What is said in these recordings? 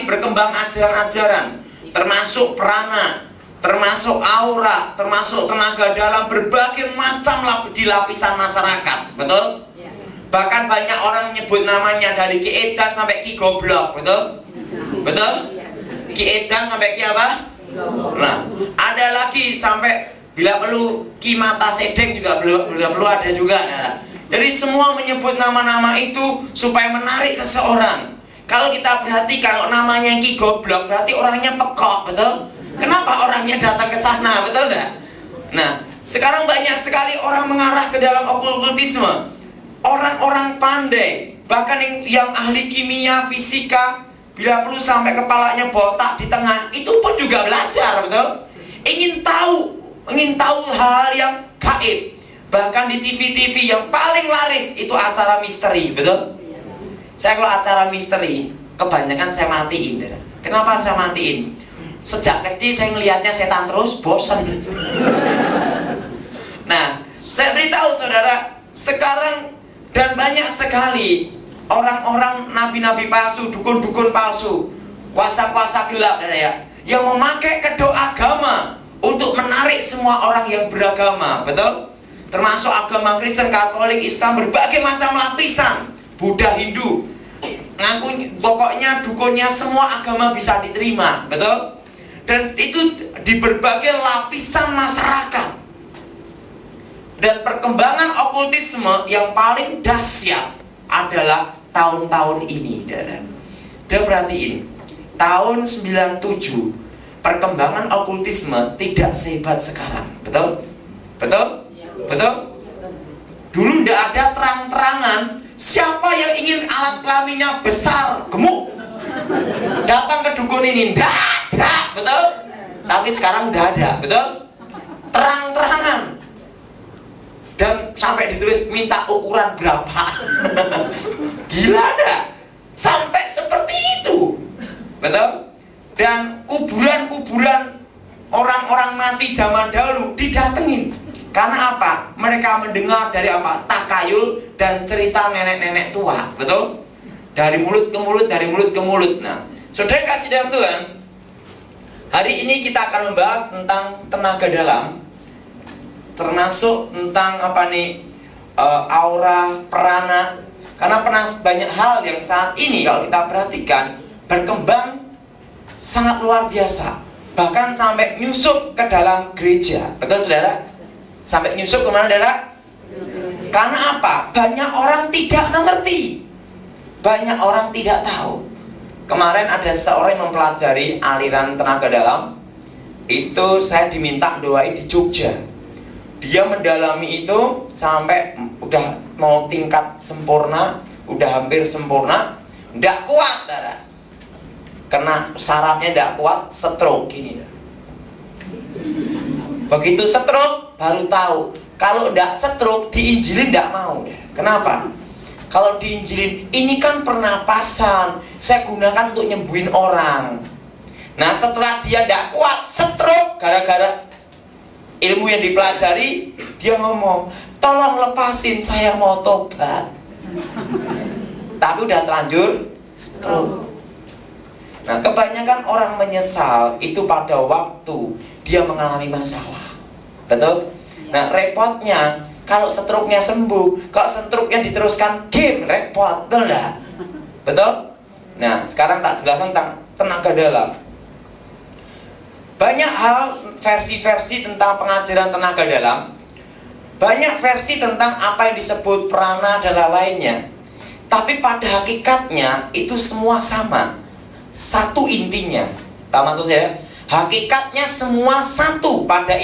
berkembang ajaran-ajaran, termasuk prana, termasuk aura, termasuk tenaga dalam, berbagai macam di lapisan masyarakat, betul? Bahkan banyak orang menyebut namanya dari Ki Edan sampai Ki Goblok, betul? Betul? Ki Edan sampai Ki apa? Nah, ada lagi sampai bila perlu Ki Mata Sedeng juga bila perlu ada juga. Nah, jadi semua menyebut nama-nama itu supaya menarik seseorang. Kalau kita perhatikan kalau namanya Ki Goblok berarti orangnya pekok, betul? Kenapa orangnya datang ke sana, betul enggak? Nah, sekarang banyak sekali orang mengarah ke dalam okultisme. Orang-orang pandai, bahkan yang ahli kimia, fisika, bila perlu sampai kepalanya botak di tengah, itu pun juga belajar, betul? Ingin tahu hal yang gaib. Bahkan di TV-TV yang paling laris itu acara misteri, betul? Saya kalau acara misteri kebanyakan saya matiin. Kenapa saya matiin? Sejak kecil saya melihatnya setan terus, bosan. Nah, saya beritahu saudara, sekarang dan banyak sekali orang-orang nabi-nabi palsu, dukun-dukun palsu, kuasa-kuasa gelap ya, yang memakai kedok agama untuk menarik semua orang yang beragama, betul? Termasuk agama Kristen, Katolik, Islam, berbagai macam lapisan, Buddha, Hindu, ngaku pokoknya dukunnya semua agama bisa diterima, betul? Dan itu di berbagai lapisan masyarakat. Dan perkembangan okultisme yang paling dahsyat adalah tahun-tahun ini, Dia perhatiin, tahun 97 perkembangan okultisme tidak sehebat sekarang, betul? Betul? Betul? Dulu tidak ada terang-terangan. Siapa yang ingin alat kelaminnya besar, gemuk, datang ke dukun ini, ndak ada, betul? Tapi sekarang tidak ada, betul? Terang-terangan. Dan sampai ditulis minta ukuran berapa. Gila dah, sampai seperti itu, betul? Dan kuburan-kuburan orang-orang mati zaman dahulu didatengin. Karena apa? Mereka mendengar dari apa? Takayul dan cerita nenek-nenek tua, betul? Dari mulut ke mulut, dari mulut ke mulut. Nah, saudara kasih dalam Tuhan, hari ini kita akan membahas tentang tenaga dalam, termasuk tentang apa nih? Aura, prana. Karena pernah banyak hal yang saat ini kalau kita perhatikan berkembang sangat luar biasa. Bahkan sampai nyusup ke dalam gereja, betul saudara? Sampai nyusup kemana, saudara? Karena apa? Banyak orang tidak mengerti, banyak orang tidak tahu. Kemarin ada seorang yang mempelajari aliran tenaga dalam. Itu saya diminta doain di Jogja. Dia mendalami itu sampai udah mau tingkat sempurna, udah hampir sempurna, tidak kuat, saudara. Karena sarafnya tidak kuat, stroke gini. Begitu stroke baru tahu. Kalau tidak stroke diinjilin tidak mau. Kenapa? Kalau diinjilin ini kan pernapasan, saya gunakan untuk nyembuhin orang. Nah setelah dia tidak kuat stroke gara-gara ilmu yang dipelajari, dia ngomong, tolong lepasin, saya mau tobat. Tapi udah terlanjur stroke. Nah kebanyakan orang menyesal itu pada waktu dia mengalami masalah, betul? Nah repotnya kalau stroke-nya sembuh, kalau stroke-nya diteruskan game, repot, betul enggak? Betul? Nah sekarang tak jelaskan tentang tenaga dalam. Banyak hal, versi-versi tentang pengajaran tenaga dalam. Banyak versi tentang apa yang disebut prana dan lainnya. Tapi pada hakikatnya itu semua sama. Satu intinya. Tak maksud saya? Hakikatnya semua satu pada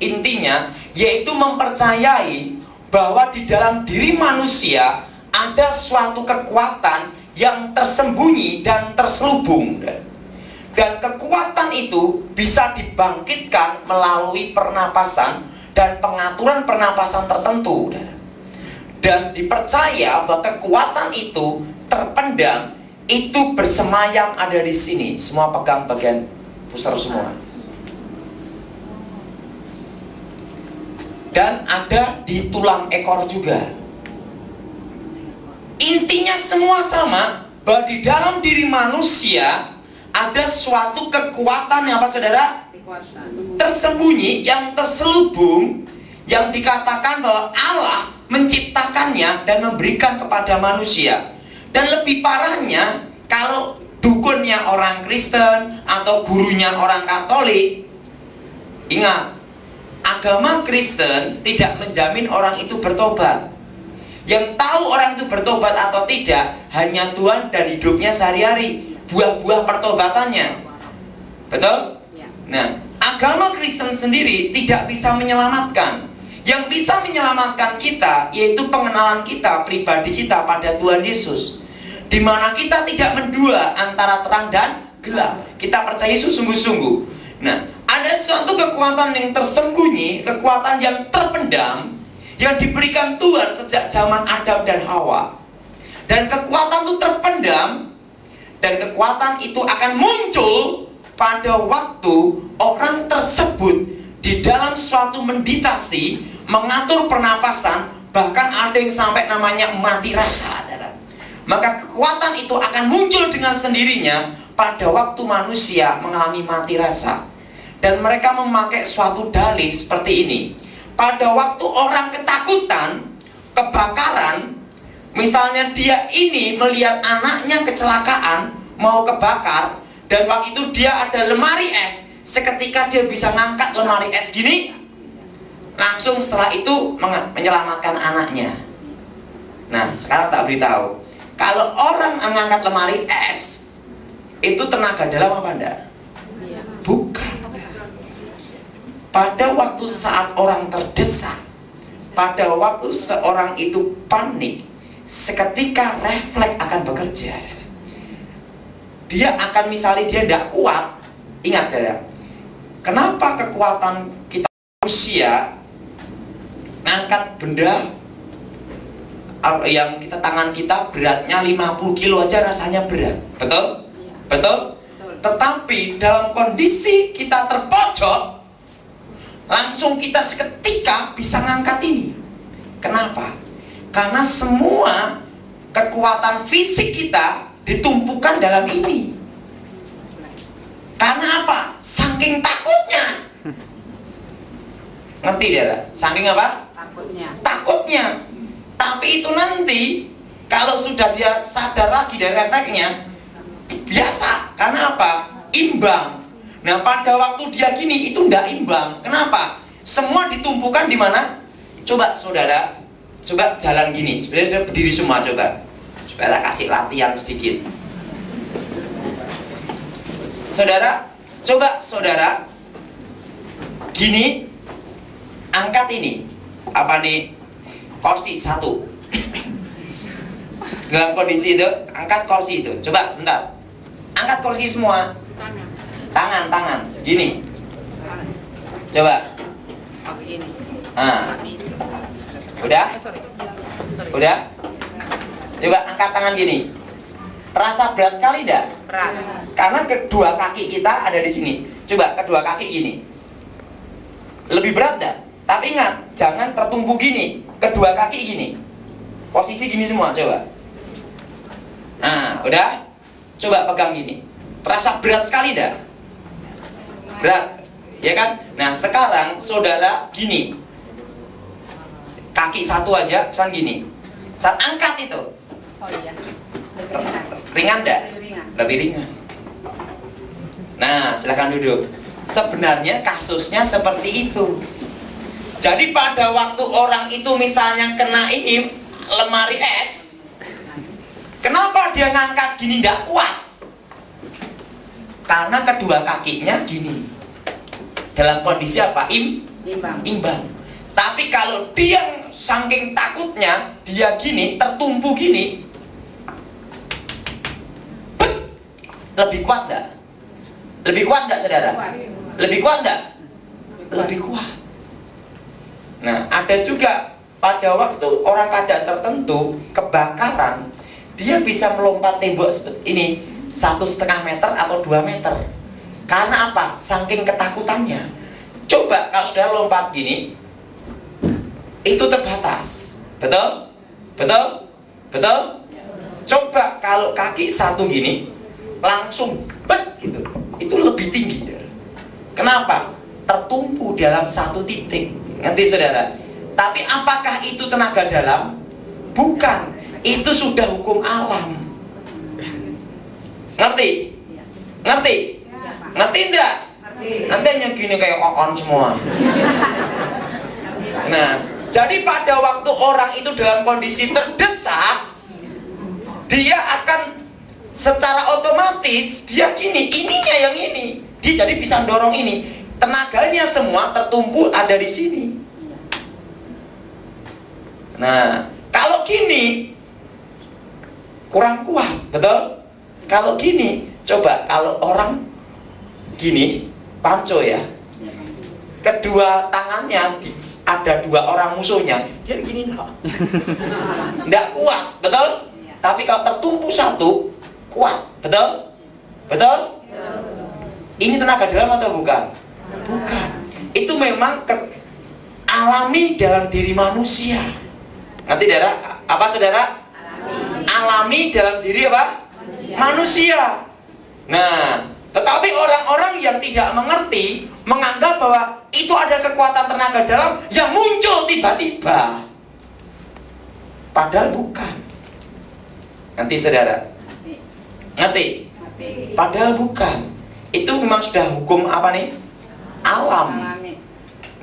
intinya, yaitu mempercayai bahwa di dalam diri manusia ada suatu kekuatan yang tersembunyi dan terselubung. Dan kekuatan itu bisa dibangkitkan melalui pernapasan dan pengaturan pernapasan tertentu. Dan dipercaya bahwa kekuatan itu terpendam, itu bersemayam ada di sini. Semua pegang bagian pusar semua. Dan ada di tulang ekor juga. Intinya semua sama, bahwa di dalam diri manusia ada suatu kekuatan yang apa saudara? Tersembunyi, yang terselubung, yang dikatakan bahwa Allah menciptakannya dan memberikan kepada manusia. Dan lebih parahnya, kalau dukunnya orang Kristen atau gurunya orang Katolik, ingat, agama Kristen tidak menjamin orang itu bertobat. Yang tahu orang itu bertobat atau tidak hanya Tuhan dan hidupnya sehari-hari, buah-buah pertobatannya. Betul? Nah, agama Kristen sendiri tidak bisa menyelamatkan. Yang bisa menyelamatkan kita yaitu pengenalan kita, pribadi kita pada Tuhan Yesus, di mana kita tidak mendua antara terang dan gelap. Kita percaya Yesus sungguh-sungguh. Nah, ada suatu kekuatan yang tersembunyi, kekuatan yang terpendam, yang diberikan Tuhan sejak zaman Adam dan Hawa. Dan kekuatan itu terpendam, dan kekuatan itu akan muncul pada waktu orang tersebut di dalam suatu meditasi, mengatur pernapasan, bahkan ada yang sampai namanya mati rasa. Maka kekuatan itu akan muncul dengan sendirinya pada waktu manusia mengalami mati rasa. Dan mereka memakai suatu dalih seperti ini. Pada waktu orang ketakutan, kebakaran, misalnya dia ini melihat anaknya kecelakaan, mau kebakar, dan waktu itu dia ada lemari es, seketika dia bisa ngangkat lemari es gini, langsung setelah itu menyelamatkan anaknya. Nah, sekarang tak beritahu, kalau orang mengangkat lemari es, itu tenaga dalam apa enggak? Bukan. Pada waktu saat orang terdesak, pada waktu seorang itu panik, seketika refleks akan bekerja. Dia akan, misalnya dia tidak kuat, ingat ya, kenapa kekuatan kita manusia ngangkat benda yang kita, tangan kita beratnya 50 kilo aja rasanya berat, betul? Betul? Tetapi dalam kondisi kita terpojok, langsung kita seketika bisa ngangkat ini. Kenapa? Karena semua kekuatan fisik kita ditumpukan dalam ini. Karena apa? Saking takutnya. Ngerti dia? Saking apa? Takutnya. Takutnya. Tapi itu nanti kalau sudah dia sadar lagi dari efeknya, biasa. Karena apa? Imbang. Nah, pada waktu dia gini itu tidak imbang. Kenapa? Semua ditumpukan di mana? Coba saudara, coba jalan gini. Sebenarnya berdiri semua coba. Supaya kita kasih latihan sedikit. Saudara, coba saudara gini, angkat ini. Apa nih? Kursi satu. Dalam kondisi itu, angkat kursi itu. Coba sebentar. Angkat kursi semua. Tangan, gini. Coba. Nah. Udah? Udah? Coba angkat tangan gini. Terasa berat sekali tidak? Berat. Karena kedua kaki kita ada di sini. Coba kedua kaki gini. Lebih berat tidak? Tapi ingat, jangan tertumpu gini. Kedua kaki gini. Posisi gini semua, coba. Nah, udah? Coba pegang gini. Terasa berat sekali tidak? Berat, ya kan? Nah, sekarang saudara gini. Kaki satu aja, kesan gini. Saat angkat itu. Oh iya. Lebih ringan. Ringan enggak? Lebih ringan. Lebih ringan. Nah, silakan duduk. Sebenarnya kasusnya seperti itu. Jadi pada waktu orang itu misalnya kena ini lemari es, kenapa dia ngangkat gini enggak kuat? Karena kedua kakinya gini. Dalam kondisi apa? Imbang. Tapi kalau dia saking takutnya, dia gini, tertumpu gini, lebih kuat enggak? Lebih kuat enggak, saudara? Lebih kuat enggak? Lebih kuat. Nah, ada juga pada waktu orang keadaan tertentu, kebakaran, dia bisa melompat tembok seperti ini, 1,5 meter atau 2 meter. Karena apa? Saking ketakutannya. Coba kalau sudah lompat gini, itu terbatas. Betul? Betul? Betul? Coba kalau kaki satu gini, langsung bet gitu. Itu lebih tinggi, saudara. Kenapa? Tertumpu dalam satu titik. Ngerti, saudara? Tapi apakah itu tenaga dalam? Bukan. Itu sudah hukum alam. Ngerti? Ngerti? Ngerti enggak? Nanti hanya gini kayak kokon semua. Nah, jadi pada waktu orang itu dalam kondisi terdesak, dia akan secara otomatis dia gini, ininya yang ini. Dia jadi bisa dorong ini. Tenaganya semua tertumpu ada di sini. Nah, kalau gini kurang kuat, betul? Kalau gini, coba kalau orang gini, panco ya, kedua tangannya ada dua orang musuhnya, dia gini nggak kuat, betul? Tapi kalau tertumpu satu, kuat, betul? Betul? Ini tenaga dalam atau bukan? Bukan. Itu memang alami dalam diri manusia. Nanti saudara, apa saudara? Alami dalam diri apa? Manusia. Nah, tetapi orang-orang yang tidak mengerti menganggap bahwa itu ada kekuatan tenaga dalam yang muncul tiba-tiba. Padahal bukan. Nanti saudara, ngerti? Padahal bukan. Itu memang sudah hukum apa nih? Alam.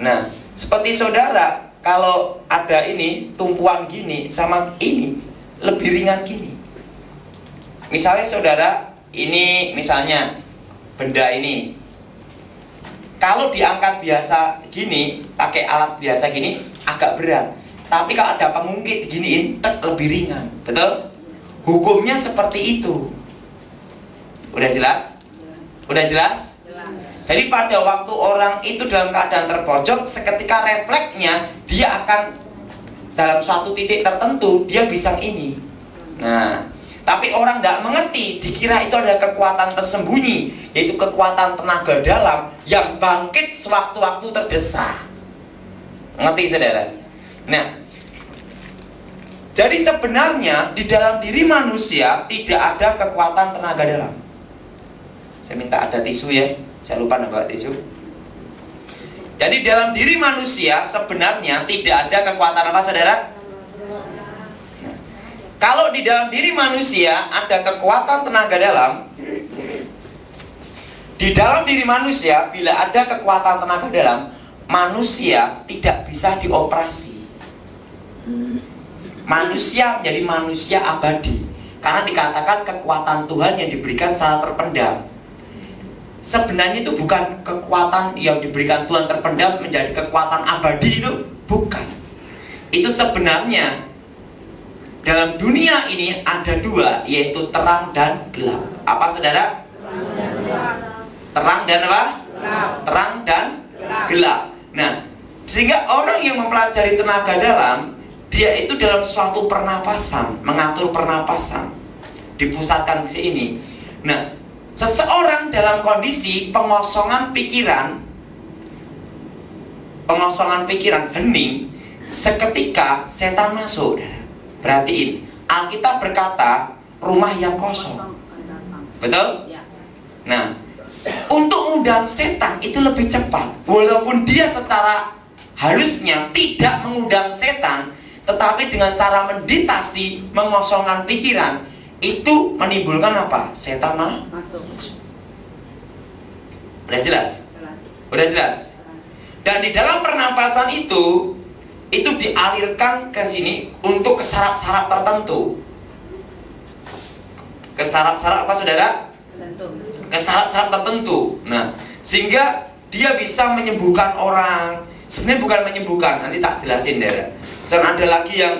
Nah, seperti saudara, kalau ada ini tumpuan gini sama ini lebih ringan gini. Misalnya saudara, ini misalnya benda ini, kalau diangkat biasa gini, pakai alat biasa gini agak berat. Tapi kalau ada pengungkit diginiin, lebih ringan, betul? Hukumnya seperti itu. Udah jelas? Udah jelas? Jadi pada waktu orang itu dalam keadaan terpojok, seketika refleksnya dia akan dalam suatu titik tertentu dia bisa ini. Nah, tapi orang tidak mengerti, dikira itu ada kekuatan tersembunyi, yaitu kekuatan tenaga dalam yang bangkit sewaktu-waktu terdesak. Ngerti saudara? Nah, jadi sebenarnya di dalam diri manusia tidak ada kekuatan tenaga dalam. Saya minta ada tisu ya. Saya lupa nambah tisu. Jadi dalam diri manusia sebenarnya tidak ada kekuatan apa saudara? Nah, kalau di dalam diri manusia ada kekuatan tenaga dalam, di dalam diri manusia bila ada kekuatan tenaga dalam, manusia tidak bisa dioperasi. Manusia menjadi manusia abadi karena dikatakan kekuatan Tuhan yang diberikan secara terpendam. Sebenarnya itu bukan kekuatan yang diberikan Tuhan terpendam menjadi kekuatan abadi, itu bukan. Itu sebenarnya dalam dunia ini ada dua, yaitu terang dan gelap. Apa saudara? Terang dan apa? Terang dan gelap. Nah, sehingga orang yang mempelajari tenaga dalam, dia itu dalam suatu pernapasan, mengatur pernapasan, dipusatkan ke sini. Nah, seseorang dalam kondisi pengosongan pikiran, hening, seketika setan masuk. Perhatiin, Alkitab berkata rumah yang kosong, betul? Nah, untuk mengundang setan itu lebih cepat. Walaupun dia secara halusnya tidak mengundang setan, tetapi dengan cara meditasi, mengosongkan pikiran, itu menimbulkan apa? Setan masuk. Udah jelas? Udah jelas? Dan di dalam pernapasan itu dialirkan ke sini untuk ke saraf-saraf tertentu. Ke saraf-saraf apa saudara? Ke saraf-saraf tertentu. Nah, sehingga dia bisa menyembuhkan orang. Sebenarnya bukan menyembuhkan, nanti tak jelasin daerah. Dan ada lagi yang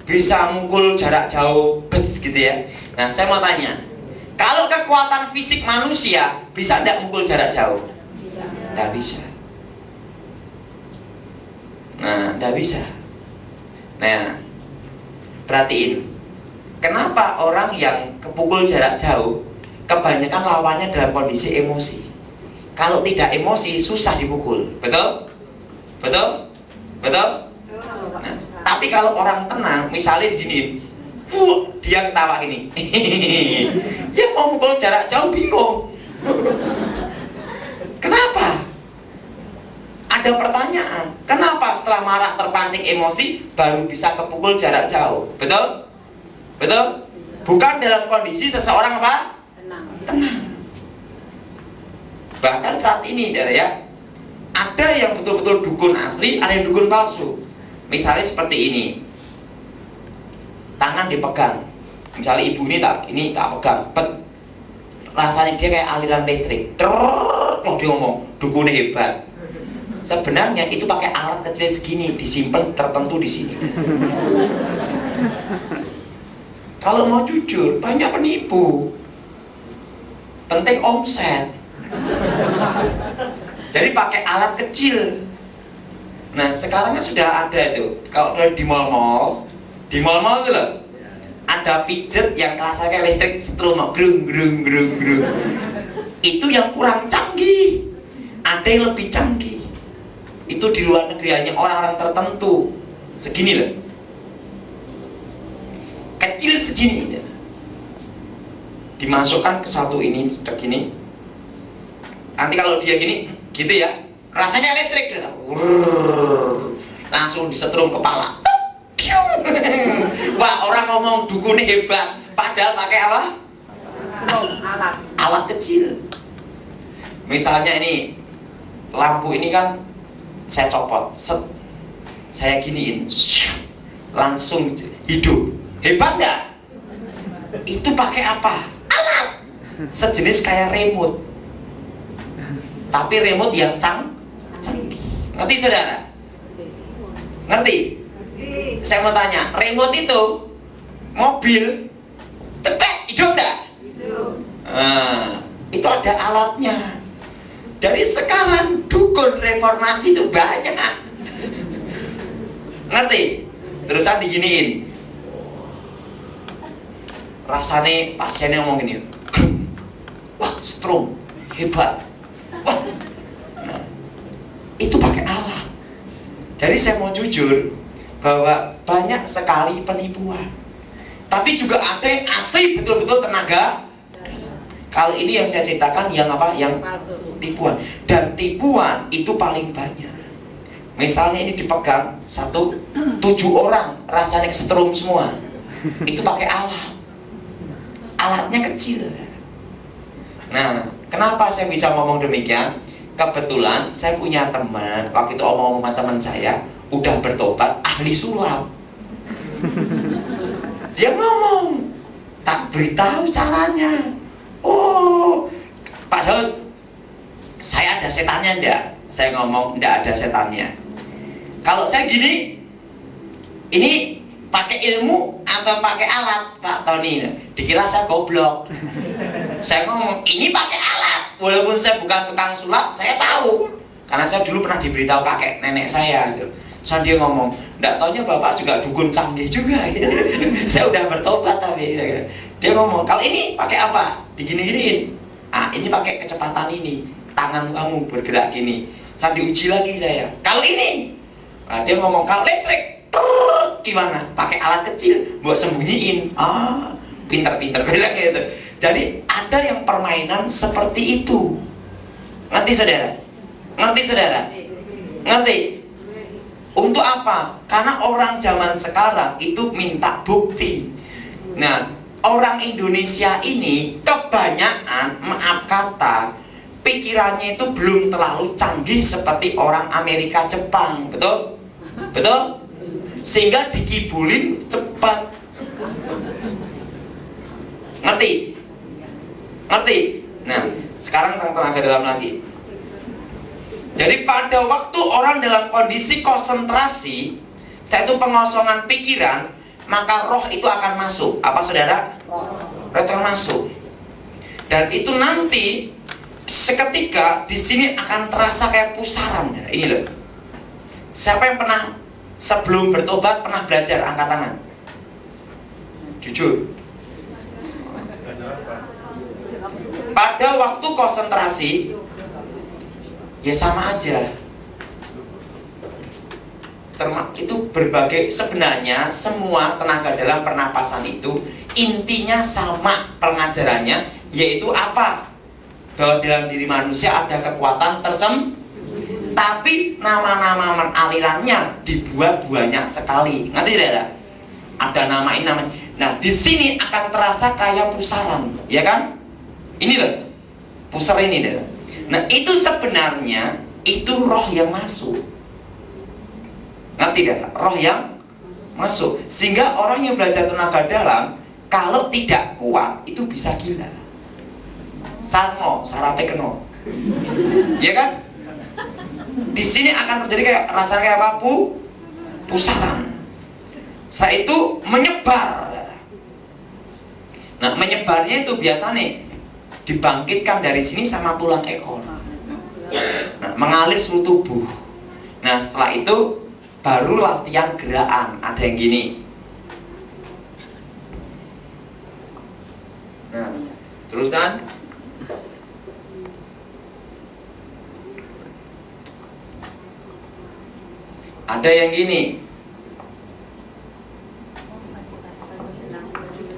bisa mukul jarak jauh, gitu ya. Nah, saya mau tanya, kalau kekuatan fisik manusia bisa tidak mukul jarak jauh? Tidak bisa. Nah, tidak bisa. Nah, perhatiin, kenapa orang yang kepukul jarak jauh kebanyakan lawannya dalam kondisi emosi? Kalau tidak emosi, susah dipukul, betul? Betul? Betul? Nah, tapi kalau orang tenang, misalnya begini, Dia ketawa gini. Ya mau mukul jarak jauh bingung. Kenapa? Ada pertanyaan. Kenapa setelah marah terpancing emosi baru bisa kepukul jarak jauh? Betul? Betul? Bukan dalam kondisi seseorang apa? Tenang. Bahkan saat ini ya, ada yang betul-betul dukun asli, ada yang dukun palsu. Misalnya seperti ini, tangan dipegang. Misalnya ibu ini tak pegang, rasanya dia kayak aliran listrik. Mau dia ngomong dukunnya hebat. Sebenarnya itu pakai alat kecil segini, disimpan tertentu di sini. Kalau mau jujur, banyak penipu. Penting omset. Jadi pakai alat kecil. Nah sekarang sudah ada itu. Kalau di mall-mall itu loh, ada pijet yang kerasa kayak listrik setrum, grung grung grung grung. Itu yang kurang canggih. Ada yang lebih canggih. Itu di luar negeri hanya orang-orang tertentu. Segini loh, kecil segini. Dimasukkan ke satu ini, udah gini. Nanti kalau dia gini, gitu ya, rasanya listrik. Langsung disetrum kepala. Wah, orang ngomong dukun hebat, padahal pakai apa? Alat kecil. Misalnya ini lampu ini kan saya copot, saya giniin, langsung hidup. Hebat nggak? Itu pakai apa? Alat sejenis kayak remote, tapi remote yang canggih. Ngerti saudara? Ngerti? Saya mau tanya, remote itu mobil cetek hidup enggak? Nah, itu ada alatnya. Jadi sekarang dukun reformasi itu banyak. Ngerti? Terusan diginiin. Rasanya pasiennya ngomong gini, wah setrum, hebat. Wah. Nah, itu pakai alat. Jadi saya mau jujur bahwa banyak sekali penipuan. Tapi juga ada yang asli betul-betul tenaga. Kalau ini yang saya ceritakan yang apa? Yang tipuan. Dan tipuan itu paling banyak. Misalnya ini dipegang 7 orang, rasanya kesetrum semua. Itu pakai alat. Alatnya kecil. Nah, kenapa saya bisa ngomong demikian? Kebetulan saya punya teman, waktu itu omong sama teman saya, udah bertobat, ahli sulap. Dia ngomong, tak beritahu caranya. Oh, padahal saya ada setannya enggak? Saya ngomong enggak ada setannya. Kalau saya gini, ini pakai ilmu atau pakai alat, Pak Tony? Dikira saya goblok. Saya ngomong ini pakai alat, walaupun saya bukan tukang sulap, saya tahu karena saya dulu pernah diberitahu kakek nenek saya gitu. Saya dia ngomong, enggak taunya bapak juga dukun canggih juga gitu. Saya udah bertobat tapi dia ngomong, kalau ini pakai apa? Digini-giniin. Ah, ini pakai kecepatan ini, tangan kamu bergerak gini. Saya diuji lagi saya. Kalau ini, nah, dia ngomong kalau listrik, gimana? Pakai alat kecil, buat sembunyiin. Ah, pinter-pinter bilang gitu. Jadi ada yang permainan seperti itu. Ngerti saudara? Ngerti saudara? Ngerti? Untuk apa? Karena orang zaman sekarang itu minta bukti. Nah, orang Indonesia ini kebanyakan, maaf kata, pikirannya itu belum terlalu canggih seperti orang Amerika, Jepang. Betul? Betul? Sehingga dikibulin cepat. Ngerti? Ngerti? Nah, sekarang tentang tenaga dalam lagi. Jadi pada waktu orang dalam kondisi konsentrasi, yaitu pengosongan pikiran, maka roh itu akan masuk. Apa saudara? Roh itu akan masuk. Dan itu nanti seketika di sini akan terasa kayak pusaran. Ini loh. Siapa yang pernah sebelum bertobat pernah belajar? Angkat tangan. Jujur. Pada waktu konsentrasi, ya sama aja. itu berbagai, sebenarnya semua tenaga dalam pernapasan itu intinya sama pengajarannya, yaitu apa? Bahwa dalam diri manusia ada kekuatan tapi nama-nama alirannya dibuat banyak sekali. Ngerti tidak? Ada nama ini namanya. Nah, di sini akan terasa kayak pusaran, ya kan? Ini loh, pusar ini deh. Nah, itu sebenarnya itu roh yang masuk. Ngerti tidak? Roh yang masuk. Sehingga orang yang belajar tenaga dalam, kalau tidak kuat itu bisa gila. Sango, sarape keno. Ya kan? Di sini akan terjadi kayak rasanya kayak apa? Pusaran. Setelah itu menyebar. Nah, menyebarnya itu biasa nih dibangkitkan dari sini sama tulang ekor. Nah, mengalir seluruh tubuh. Nah, setelah itu baru latihan gerakan. Ada yang gini. Nah, terusan. Ada yang gini.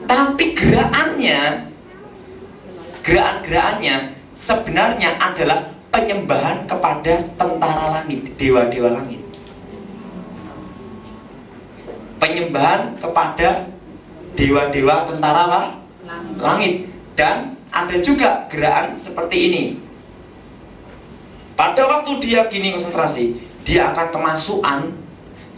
Tapi gerakannya sebenarnya adalah penyembahan kepada tentara langit, dewa-dewa langit. Penyembahan kepada dewa-dewa tentara apa? Langit. Dan ada juga gerakan seperti ini. Pada waktu dia gini konsentrasi, dia akan kemasukan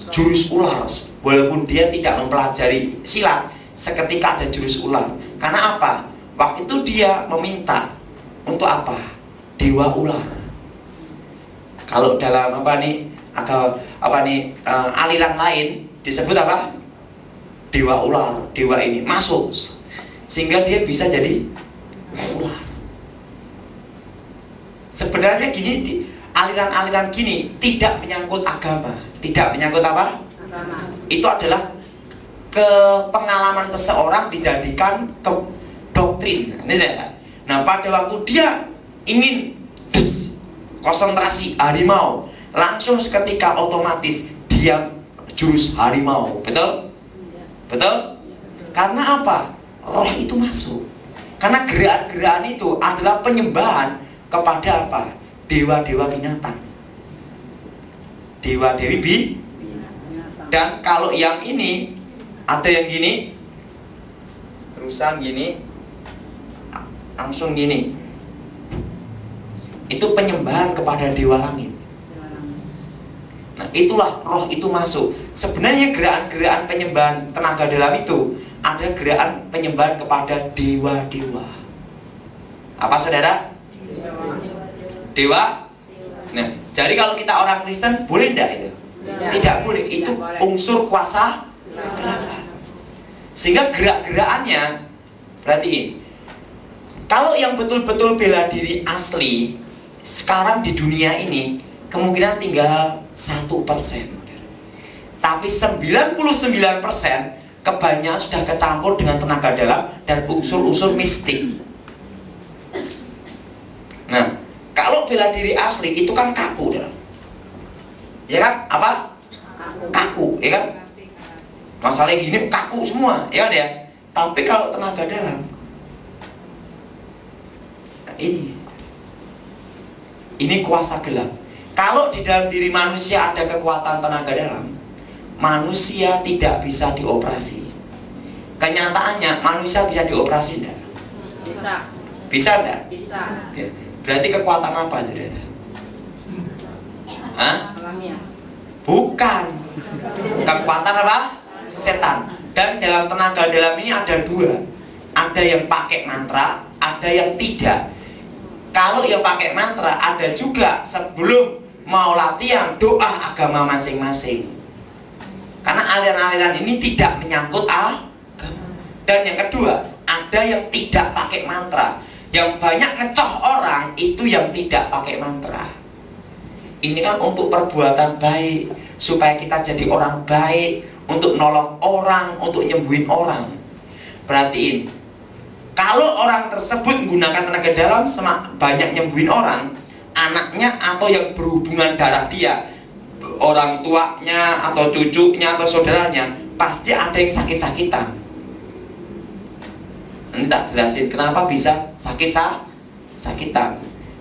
jurus ular, walaupun dia tidak mempelajari silat. Seketika ada jurus ular. Karena apa? Waktu itu dia meminta untuk apa? Dewa ular. Kalau dalam aliran lain disebut apa? Dewa ular. Dewa ini masuk sehingga dia bisa jadi ular. Sebenarnya gini, aliran-aliran gini tidak menyangkut agama. Tidak menyangkut apa? Agama. Itu adalah pengalaman seseorang dijadikan ke doktrin. Nah, pada waktu dia ingin konsentrasi harimau, langsung seketika otomatis dia jurus harimau. Betul? Betul? Karena apa? Roh itu masuk. Karena gerakan-gerakan itu adalah penyembahan kepada apa? Dewa-dewa binatang. Dewa-dewi dan kalau yang ini ada yang gini, terusan gini, langsung gini. Itu penyembahan kepada dewa langit. Nah, itulah roh itu masuk. Sebenarnya gerakan-gerakan penyembahan tenaga dalam itu ada gerakan penyembahan kepada dewa-dewa. Apa saudara? Dewa. Nah, jadi kalau kita orang Kristen boleh enggak itu? Tidak boleh. Itu unsur kuasa kegelapan. Sehingga gerak-gerakannya, perhatiin, kalau yang betul-betul bela diri asli sekarang di dunia ini kemungkinan tinggal 1%. Tapi 99% kebanyakan sudah kecampur dengan tenaga dalam dan unsur-unsur mistik. Nah, kalau bela diri asli itu kan kaku, ya kan? Apa? Kaku, ya kan? Masalahnya gini kaku semua, ya kan ya? Tapi kalau tenaga dalam, nah ini kuasa gelap. Kalau di dalam diri manusia ada kekuatan tenaga dalam, manusia tidak bisa dioperasi. Kenyataannya manusia bisa dioperasi enggak? Bisa. Bisa enggak? Bisa. Berarti kekuatan apa itu? Hah? Alamiah. Bukan. Kekuatan apa? Setan. Dan dalam tenaga dalam ini ada dua. Ada yang pakai mantra, ada yang tidak. Kalau yang pakai mantra ada juga sebelum mau latihan doa agama masing-masing. Karena aliran-aliran ini tidak menyangkut agama. Dan yang kedua, ada yang tidak pakai mantra. Yang banyak ngecoh orang itu yang tidak pakai mantra. Ini kan untuk perbuatan baik, supaya kita jadi orang baik, untuk nolong orang, untuk nyembuhin orang. Perhatiin, kalau orang tersebut menggunakan tenaga dalam banyak nyembuhin orang, anaknya atau yang berhubungan darah dia orang tuanya atau cucunya atau saudaranya pasti ada yang sakit-sakitan. Entah jelasin kenapa bisa sakitan.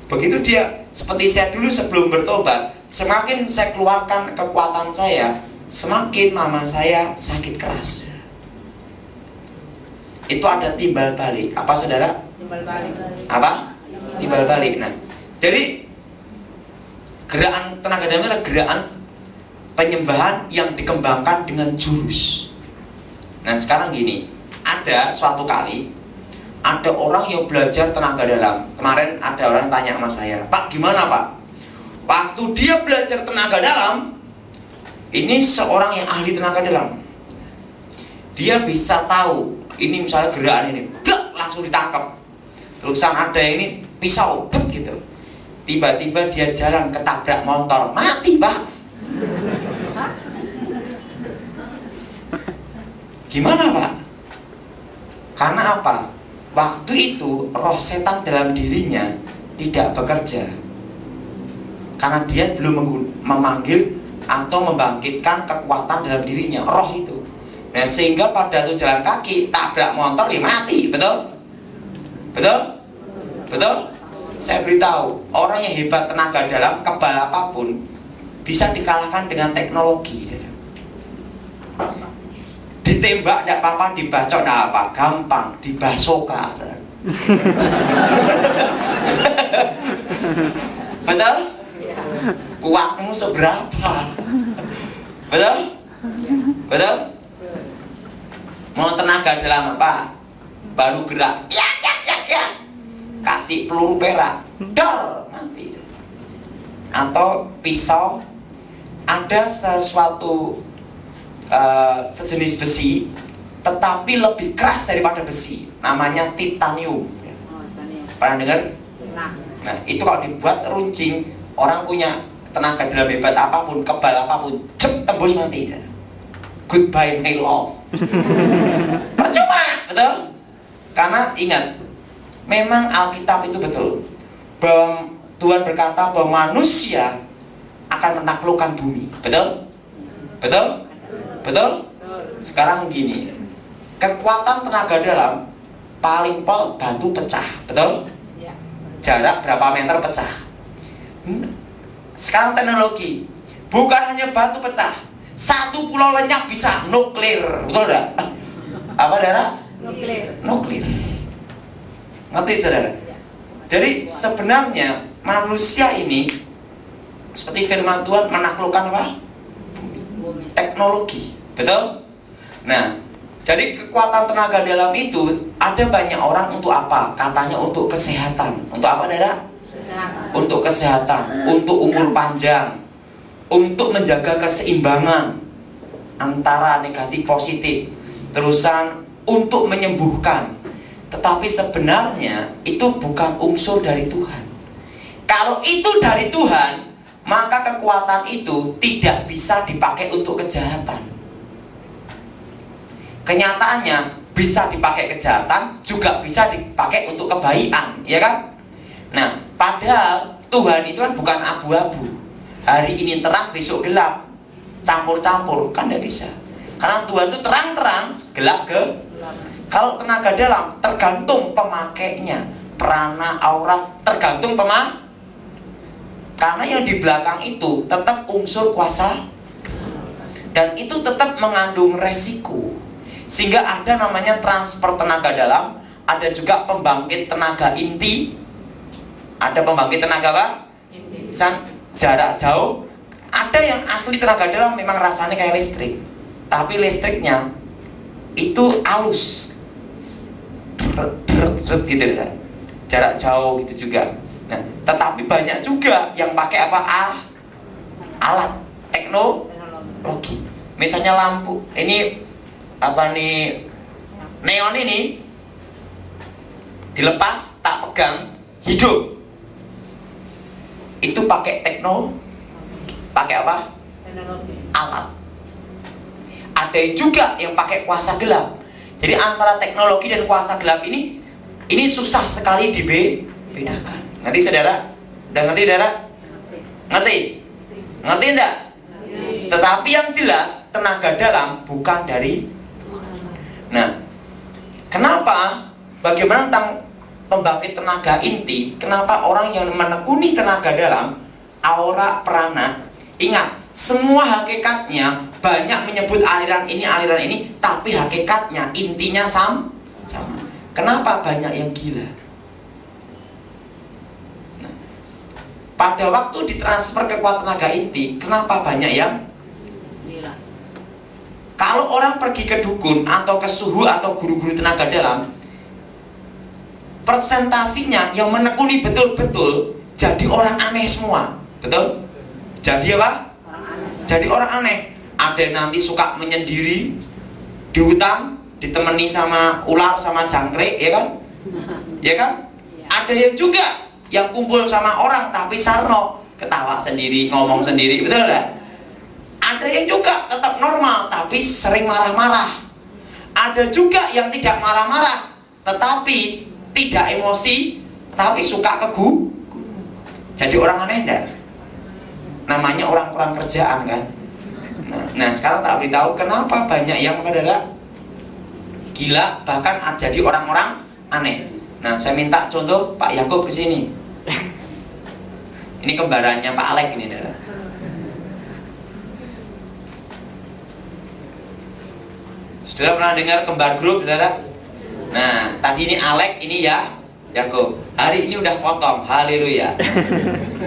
Begitu dia, seperti saya dulu sebelum bertobat, semakin saya keluarkan kekuatan saya, semakin mama saya sakit keras. Itu ada timbal balik. Apa saudara? Timbal balik. Apa? Timbal balik. Nah, jadi gerakan tenaga dalam adalah gerakan penyembahan yang dikembangkan dengan jurus. Nah sekarang gini, ada suatu kali ada orang yang belajar tenaga dalam. Kemarin ada orang tanya sama saya, Pak gimana Pak? Waktu dia belajar tenaga dalam, ini seorang yang ahli tenaga dalam, dia bisa tahu ini misalnya gerakan ini, blak, langsung ditangkap. Terusan ada yang ini pisau, bet, gitu. Tiba-tiba dia jalan ketabrak motor, mati Pak. Gimana Pak? Karena apa? Waktu itu roh setan dalam dirinya tidak bekerja, karena dia belum memanggil atau membangkitkan kekuatan dalam dirinya, roh itu. Nah sehingga pada itu jalan kaki, tabrak motor, dia mati. Betul? Betul? Betul? Saya beritahu, orang yang hebat tenaga dalam, kebal apapun, bisa dikalahkan dengan teknologi. Ditembak tidak apa-apa, dibacok tidak apa, gampang, dibasoka. Betul? Kuatmu seberapa? Betul? Betul? Mau tenaga dalam apa? Baru gerak, ya. Kasih peluru perak, dor, mati. Atau pisau, ada sesuatu sejenis besi tetapi lebih keras daripada besi, namanya titanium. Pernah dengar? Nah itu kalau dibuat runcing, orang punya tenaga dalam hebat apapun, kebal apapun, tembus mati. Goodbye my love. Percuma, betul? Karena ingat, memang Alkitab itu betul bahwa Tuhan berkata bahwa manusia akan menaklukkan bumi. Betul? Betul? Betul? Sekarang gini, kekuatan tenaga dalam paling pol batu pecah. Betul? Jarak berapa meter pecah. Sekarang teknologi, bukan hanya batu pecah, satu pulau lenyap bisa nuklir. Betul tidak? Apa saudara? Nuklir. Ngerti saudara? Jadi sebenarnya manusia ini seperti firman Tuhan menaklukkan apa? Teknologi. Betul? Nah, jadi kekuatan tenaga dalam itu ada banyak orang untuk apa? Katanya untuk kesehatan. Untuk apa saudara? Untuk kesehatan, untuk umur panjang, untuk menjaga keseimbangan antara negatif positif, terusan untuk menyembuhkan. Tetapi sebenarnya itu bukan unsur dari Tuhan. Kalau itu dari Tuhan, maka kekuatan itu tidak bisa dipakai untuk kejahatan. Kenyataannya bisa dipakai kejahatan, juga bisa dipakai untuk kebaikan, ya kan? Nah, padahal Tuhan itu kan bukan abu-abu. Hari ini terang, besok gelap, campur-campur, kan tidak bisa. Karena Tuhan itu terang-terang, gelap ke. Kalau tenaga dalam tergantung pemakainya, prana, aurat, tergantung pemak. Karena yang di belakang itu tetap unsur kuasa, dan itu tetap mengandung resiko. Sehingga ada namanya transfer tenaga dalam, ada juga pembangkit tenaga inti, ada pembangkit tenaga apa? Jarak jauh. Ada yang asli tenaga dalam memang rasanya kayak listrik, tapi listriknya itu halus, gitu ya. Jarak jauh gitu juga. Nah, tetapi banyak juga yang pakai apa? Alat teknologi. Misalnya lampu. Ini apa nih? Neon ini dilepas, tak pegang, hidup. Itu pakai pakai apa? Alat. Ada juga yang pakai kuasa gelap. Jadi antara teknologi dan kuasa gelap ini susah sekali dibedakan. Ngerti saudara? Udah ngerti saudara? Ngerti? Ngerti enggak? Tetapi yang jelas tenaga dalam bukan dari. Nah, kenapa? Bagaimana tentang pembangkit tenaga inti? Kenapa orang yang menekuni tenaga dalam, aura prana? Ingat, semua hakikatnya banyak menyebut aliran ini, tapi hakikatnya intinya sama. Kenapa banyak yang gila? Nah, pada waktu ditransfer kekuatan tenaga inti, kenapa banyak yang Gila. Kalau orang pergi ke dukun atau ke suhu atau guru-guru tenaga dalam, persentasinya yang menekuni betul-betul jadi orang aneh semua. Betul? Jadi apa? Orang aneh. Jadi orang aneh. Ada yang nanti suka menyendiri di hutan, ditemani sama ular sama jangkrik, ya kan? Ya kan? Iya. Ada yang juga yang kumpul sama orang tapi sarno, ketawa sendiri, ngomong sendiri, betul nggak? Ada yang juga tetap normal tapi sering marah-marah. Ada juga yang tidak marah-marah tetapi tidak emosi, tapi suka kegu. Jadi orang aneh enggak? Namanya orang kurang kerjaan kan? Nah sekarang tak beritahu kenapa banyak yang adalah gila, bahkan jadi orang-orang aneh. Nah saya minta contoh Pak Yakub ke sini. Ini kembarannya Pak Alek ini adalah. Sudah pernah dengar kembar grup, saudara? Nah, tadi ini Alek, ini ya Yakub. Hari ini udah potong, haleluya.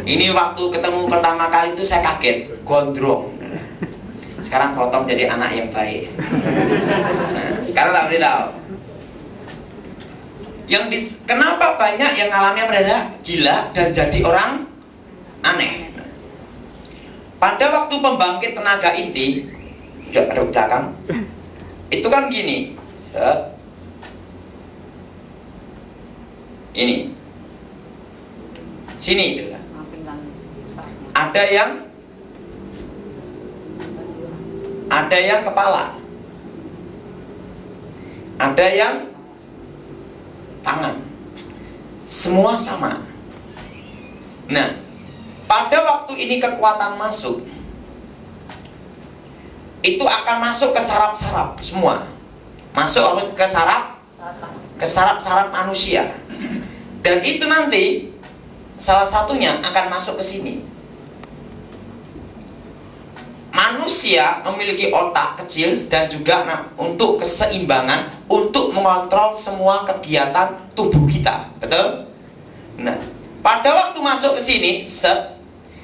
Ini waktu ketemu pertama kali itu saya kaget, gondrong. Sekarang potong jadi anak yang baik. Nah, sekarang tak beritahu. Kenapa banyak yang alami adalah gila dan jadi orang aneh? Pada waktu pembangkit tenaga inti, ada belakang. Itu kan gini, set. Ini, sini, ada yang kepala, ada yang tangan, semua sama. Nah, pada waktu ini kekuatan masuk, itu akan masuk ke saraf-saraf semua, masuk ke saraf manusia, dan itu nanti salah satunya akan masuk ke sini. Manusia memiliki otak kecil dan juga untuk keseimbangan, untuk mengontrol semua kegiatan tubuh kita, betul? Nah, pada waktu masuk ke sini,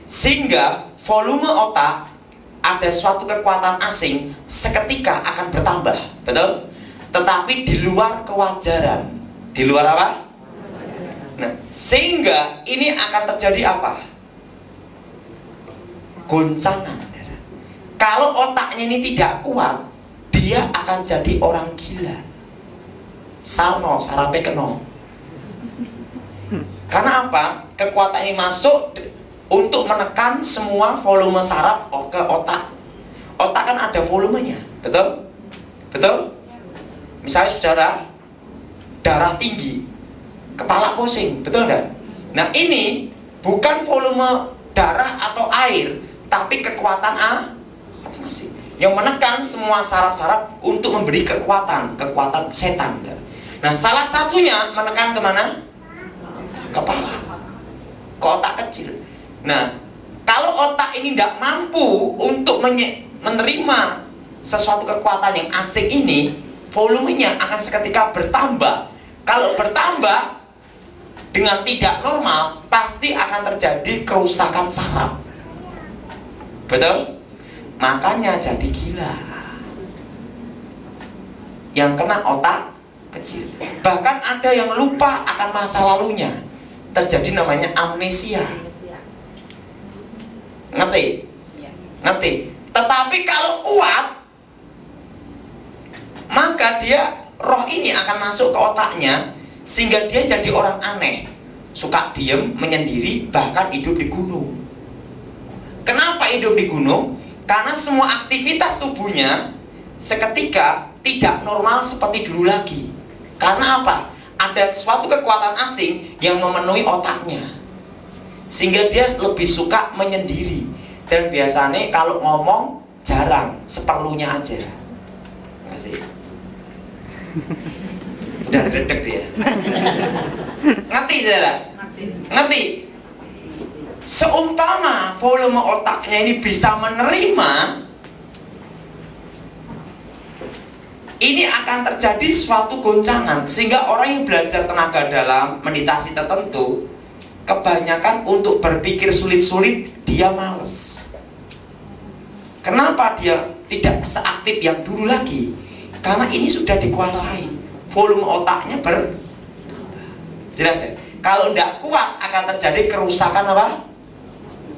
sehingga volume otak, ada suatu kekuatan asing seketika akan bertambah, betul? Tetapi di luar kewajaran. Di luar apa? Nah, sehingga ini akan terjadi apa? Goncangan. Kalau otaknya ini tidak kuat, dia akan jadi orang gila. Salno, sarape keno. Karena apa? Kekuatan ini masuk untuk menekan semua volume saraf ke otak. Otak kan ada volumenya, betul? Betul? Misalnya saudara, darah tinggi, kepala pusing, betul enggak? Nah ini bukan volume darah atau air, tapi kekuatan asing yang menekan semua saraf-saraf untuk memberi kekuatan setan. Nah salah satunya menekan kemana? Kepala, ke otak kecil. Nah, kalau otak ini tidak mampu untuk menerima sesuatu kekuatan yang asing ini, volumenya akan seketika bertambah. Kalau bertambah dengan tidak normal, pasti akan terjadi kerusakan saraf. Betul? Makanya jadi gila. Yang kena otak kecil. Bahkan ada yang lupa akan masa lalunya. Terjadi namanya amnesia. Ngerti? Ngerti? Tetapi kalau kuat, maka dia, roh ini akan masuk ke otaknya, sehingga dia jadi orang aneh, suka diem, menyendiri, bahkan hidup di gunung. Kenapa hidup di gunung? Karena semua aktivitas tubuhnya seketika tidak normal seperti dulu lagi. Karena apa? Ada suatu kekuatan asing yang memenuhi otaknya, sehingga dia lebih suka menyendiri. Dan biasanya kalau ngomong jarang, seperlunya aja. Makasih. Udah dedek dia. Ngerti saudara? Ngerti? Seumpama volume otaknya ini bisa menerima, ini akan terjadi suatu goncangan, sehingga orang yang belajar tenaga dalam, meditasi tertentu, kebanyakan untuk berpikir sulit-sulit dia males. Kenapa dia tidak seaktif yang dulu lagi? Karena ini sudah dikuasai, volume otaknya jelas ya? Kalau tidak kuat akan terjadi kerusakan apa?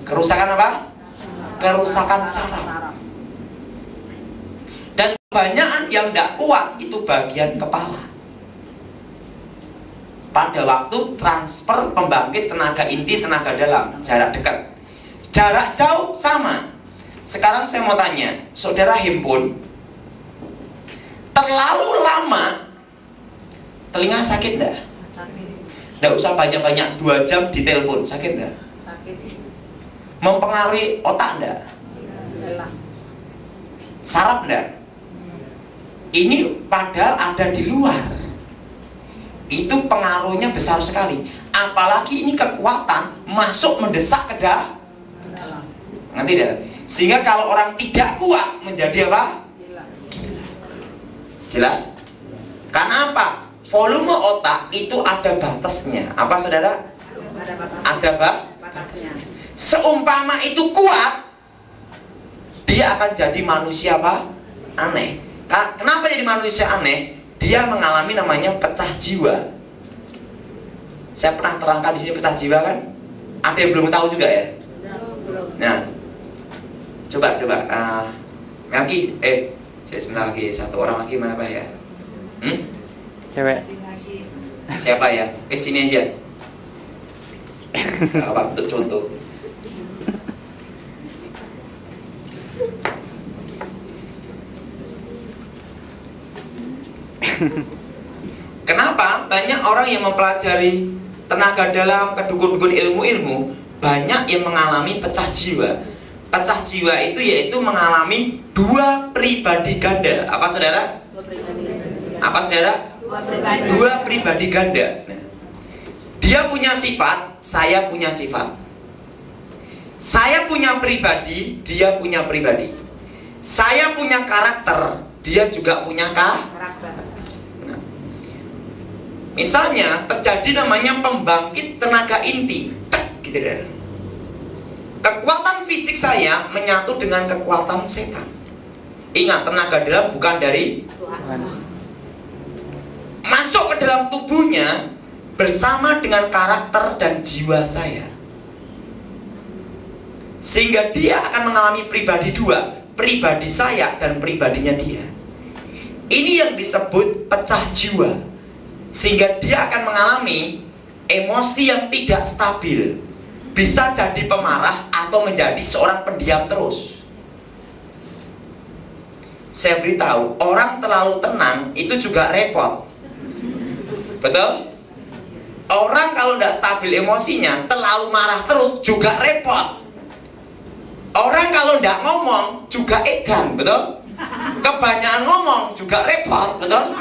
Kerusakan apa? Kerusakan saraf. Dan kebanyakan yang tidak kuat itu bagian kepala. Pada waktu transfer pembangkit tenaga inti, tenaga dalam, jarak dekat, jarak jauh sama. Sekarang saya mau tanya, saudara himpun, terlalu lama telinga sakit enggak? Enggak usah banyak-banyak 2 jam di telepon, sakit enggak? Mempengaruhi otak enggak? Saraf enggak? Ini padahal ada di luar. Itu pengaruhnya besar sekali. Apalagi ini kekuatan masuk mendesak ke dalam. Ngerti tidak? Sehingga kalau orang tidak kuat menjadi apa? Gila. Jelas? Karena apa? Volume otak itu ada batasnya. Apa saudara? Ada batasnya. Seumpama itu kuat, dia akan jadi manusia apa? Aneh. Kenapa jadi manusia aneh? Dia mengalami namanya pecah jiwa. Saya pernah terangkan di sini pecah jiwa kan? Ada yang belum tahu juga ya? Nah, coba. Melki, saya sebentar lagi, satu orang lagi mana Pak ya? Cewek. Siapa ya? Sini aja. Apa untuk contoh? Kenapa banyak orang yang mempelajari tenaga dalam, kedukun-dukun ilmu-ilmu, banyak yang mengalami pecah jiwa. Pecah jiwa itu yaitu mengalami 2 pribadi ganda. Apa saudara? Apa saudara? 2 pribadi ganda. Nah, dia punya sifat, saya punya sifat. Saya punya pribadi, dia punya pribadi. Saya punya karakter, dia juga punya karakter. Misalnya terjadi namanya pembangkit tenaga inti, gitu deh. Kekuatan fisik saya menyatu dengan kekuatan setan. Ingat, tenaga dalam bukan dari Tuhan. Masuk ke dalam tubuhnya bersama dengan karakter dan jiwa saya, sehingga dia akan mengalami pribadi 2, pribadi saya dan pribadinya dia. Ini yang disebut pecah jiwa. Sehingga dia akan mengalami emosi yang tidak stabil. Bisa jadi pemarah atau menjadi seorang pendiam terus. Saya beritahu, orang terlalu tenang itu juga repot. Betul? Orang kalau tidak stabil emosinya, terlalu marah terus juga repot. Orang kalau tidak ngomong juga edan, betul? Kebanyakan ngomong juga repot, betul?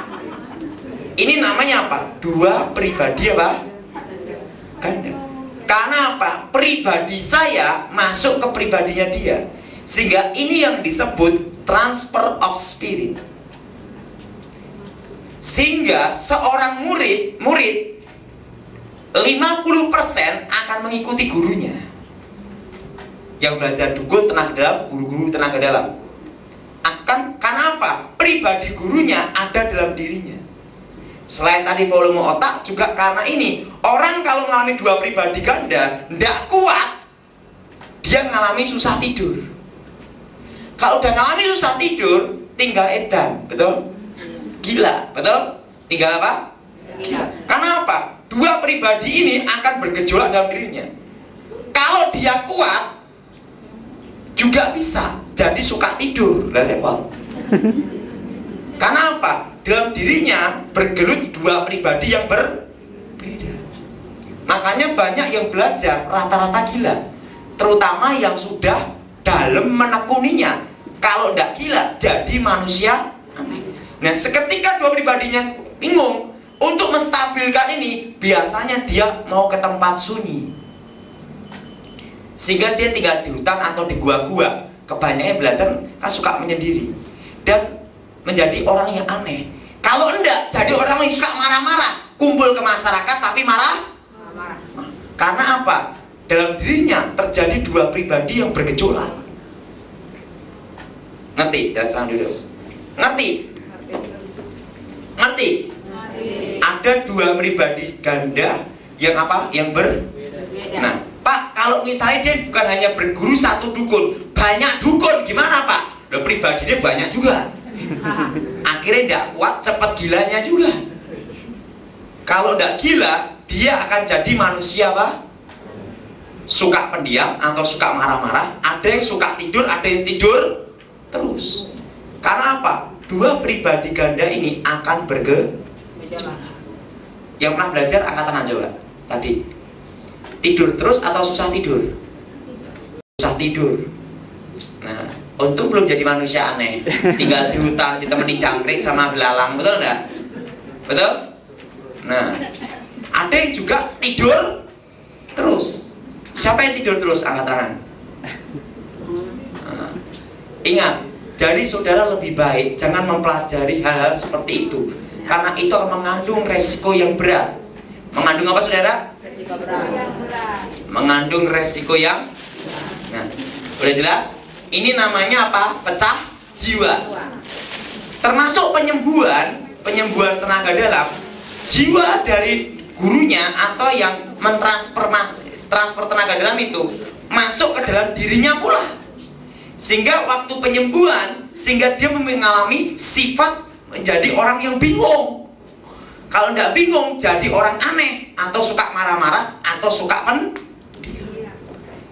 Ini namanya apa? 2 pribadi apa? Ganda. Karena apa? Pribadi saya masuk ke pribadinya dia. Sehingga ini yang disebut transfer of spirit. Sehingga seorang murid 50% akan mengikuti gurunya. Yang belajar dukun tenaga dalam, guru-guru tenaga dalam. Karena apa? Pribadi gurunya ada dalam dirinya. Selain tadi volume otak, juga karena ini orang kalau mengalami 2 pribadi ganda tidak kuat, dia mengalami susah tidur. Kalau udah mengalami susah tidur, tinggal edan, betul? Gila, betul? Tinggal apa? Gila. Karena apa? 2 pribadi ini akan bergejolak dalam dirinya. Kalau dia kuat, juga bisa jadi suka tidur dan repot. Karena apa? Dalam dirinya bergelut 2 pribadi yang berbeda. Makanya banyak yang belajar rata-rata gila, terutama yang sudah dalam menekuninya. Kalau tidak gila, jadi manusia aneh. Nah, seketika dua pribadinya bingung, untuk menstabilkan ini, biasanya dia mau ke tempat sunyi. Sehingga dia tinggal di hutan atau di gua-gua. Kebanyakan belajar kan suka menyendiri dan menjadi orang yang aneh. Kalau enggak, jadi orang yang suka marah-marah, kumpul ke masyarakat tapi marah. Karena apa? Dalam dirinya terjadi dua pribadi yang bergejolak. Ngerti? Jangan dulu. Ngerti? Ngerti? Ada dua pribadi ganda yang apa? Yang berbeda. Nah, Pak, kalau misalnya dia bukan hanya berguru satu dukun, banyak dukun, gimana Pak? Loh, pribadinya banyak juga. Akhirnya tidak kuat, cepat gilanya juga. Kalau tidak gila, dia akan jadi manusia apa? Suka pendiam atau suka marah-marah. Ada yang suka tidur, ada yang tidur terus. Karena apa? Dua pribadi ganda ini akan Yang pernah belajar angkat tangan coba tadi. Tidur terus atau susah tidur? Susah tidur. Nah, untung belum jadi manusia aneh. Tinggal di hutan ditemani jangkrik sama belalang, betul enggak? Betul? Nah, ada yang juga tidur terus. Siapa yang tidur terus? Angkat tangan. Nah, ingat, jadi saudara lebih baik jangan mempelajari hal-hal seperti itu, karena itu akan mengandung resiko yang berat. Mengandung apa saudara? Resiko berat. Mengandung resiko yang, nah, udah jelas? Ini namanya apa? Pecah jiwa. Termasuk penyembuhan tenaga dalam. Jiwa dari gurunya atau yang transfer tenaga dalam itu masuk ke dalam dirinya pula. Sehingga waktu penyembuhan, sehingga dia mengalami sifat menjadi orang yang bingung. Kalau tidak bingung, jadi orang aneh, atau suka marah-marah, atau suka pendiam.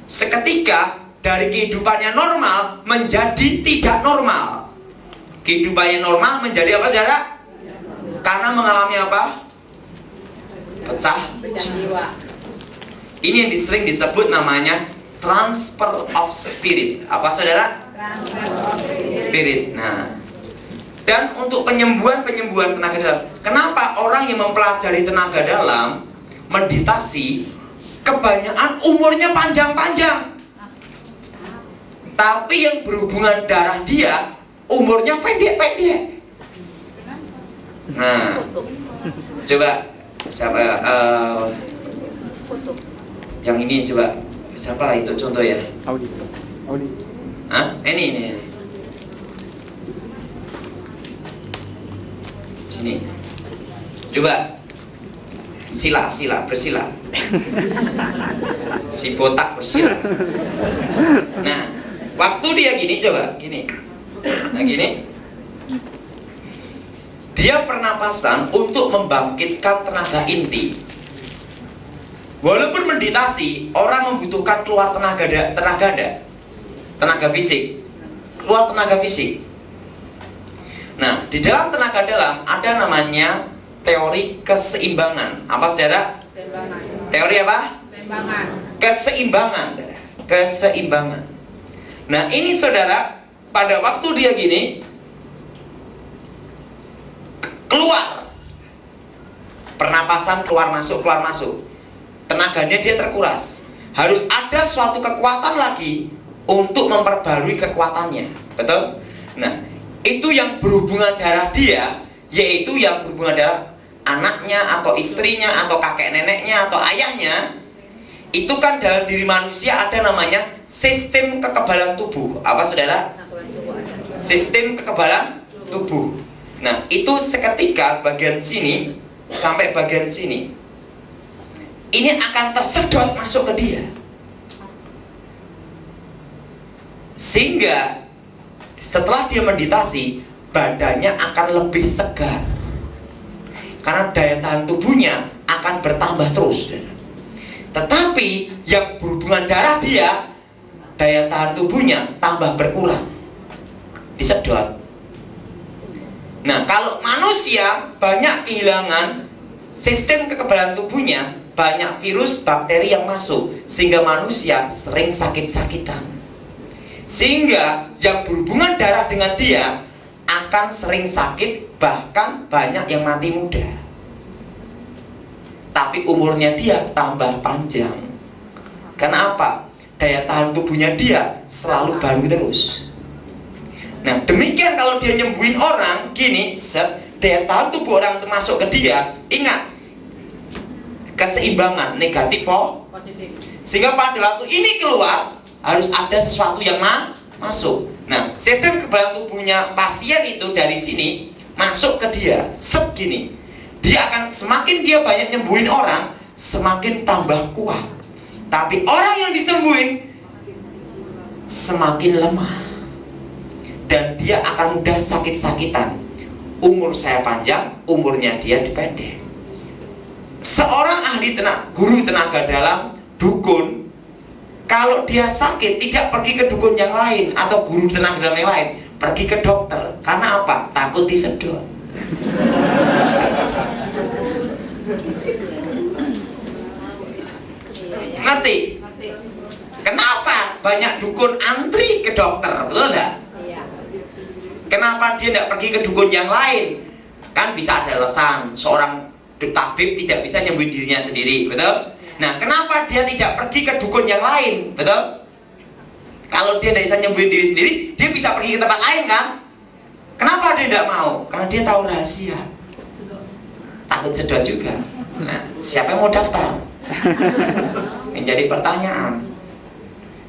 Seketika dari kehidupannya normal menjadi tidak normal. Kehidupannya normal menjadi apa saudara? Karena mengalami apa? Pecah jiwa. Ini yang sering disebut namanya transfer of spirit. Apa saudara? Spirit. Nah, dan untuk penyembuhan tenaga dalam, kenapa orang yang mempelajari tenaga dalam, meditasi, kebanyakan umurnya panjang-panjang, tapi yang berhubungan darah dia umurnya pendek-pendek. Nah, coba siapa yang ini coba, siapa lah itu contoh ya? Audi. Hah? Ini. Sini. Coba bersila. Si botak bersila. Nah, waktu dia gini, coba gini. Nah, gini. Dia pernapasan untuk membangkitkan tenaga inti. Walaupun meditasi, orang membutuhkan keluar tenaga fisik, keluar tenaga fisik. Nah, di dalam tenaga dalam ada namanya teori keseimbangan. Apa saudara? Keseimbangan. Teori apa? Keseimbangan. Keseimbangan. Nah, ini saudara, pada waktu dia gini, keluar, pernapasan keluar masuk, tenaganya dia terkuras. Harus ada suatu kekuatan lagi untuk memperbarui kekuatannya, betul? Nah, itu yang berhubungan darah dia, yaitu yang berhubungan darah anaknya atau istrinya atau kakek neneknya atau ayahnya. Itu kan dalam diri manusia ada namanya sistem kekebalan tubuh. Apa saudara? Sistem kekebalan tubuh. Nah, itu seketika bagian sini sampai bagian sini, ini akan tersedot masuk ke dia, sehingga setelah dia meditasi, badannya akan lebih segar karena daya tahan tubuhnya akan bertambah terus. Tetapi yang berhubungan darah dia, daya tahan tubuhnya tambah berkurang, disedot. Nah, kalau manusia banyak kehilangan sistem kekebalan tubuhnya, banyak virus, bakteri yang masuk, sehingga manusia sering sakit-sakitan. Sehingga yang berhubungan darah dengan dia akan sering sakit, bahkan banyak yang mati muda. Tapi umurnya dia tambah panjang. Kenapa? Daya tahan tubuhnya dia selalu baru terus. Nah, demikian kalau dia nyembuhin orang, gini, daya tahan tubuh orang itu masuk ke dia, ingat, keseimbangan negatif positif. Sehingga pada waktu ini keluar, harus ada sesuatu yang masuk. Nah, sistem kekebalan tubuhnya pasien itu dari sini masuk ke dia, gini. Dia akan semakin dia banyak nyembuhin orang, semakin tambah kuat. Tapi orang yang disembuhin semakin lemah. Dan dia akan mudah sakit-sakitan. Umur saya panjang, umurnya dia dipendek. Seorang ahli guru tenaga dalam, dukun, kalau dia sakit tidak pergi ke dukun yang lain atau guru tenaga dalam yang lain, pergi ke dokter. Karena apa? Takut disedot. Ngerti? Kenapa banyak dukun antri ke dokter? Betul nggak? Kenapa dia tidak pergi ke dukun yang lain? Kan bisa ada alasan. Seorang tabib tidak bisa nyembuhin dirinya sendiri, betul? Nah, kenapa dia tidak pergi ke dukun yang lain, betul? Kalau dia tidak bisa nyembuhin diri sendiri, dia bisa pergi ke tempat lain, kan? Kenapa dia tidak mau? Karena dia tahu rahasia. Takut sedot juga. Nah, siapa yang mau daftar? Menjadi pertanyaan.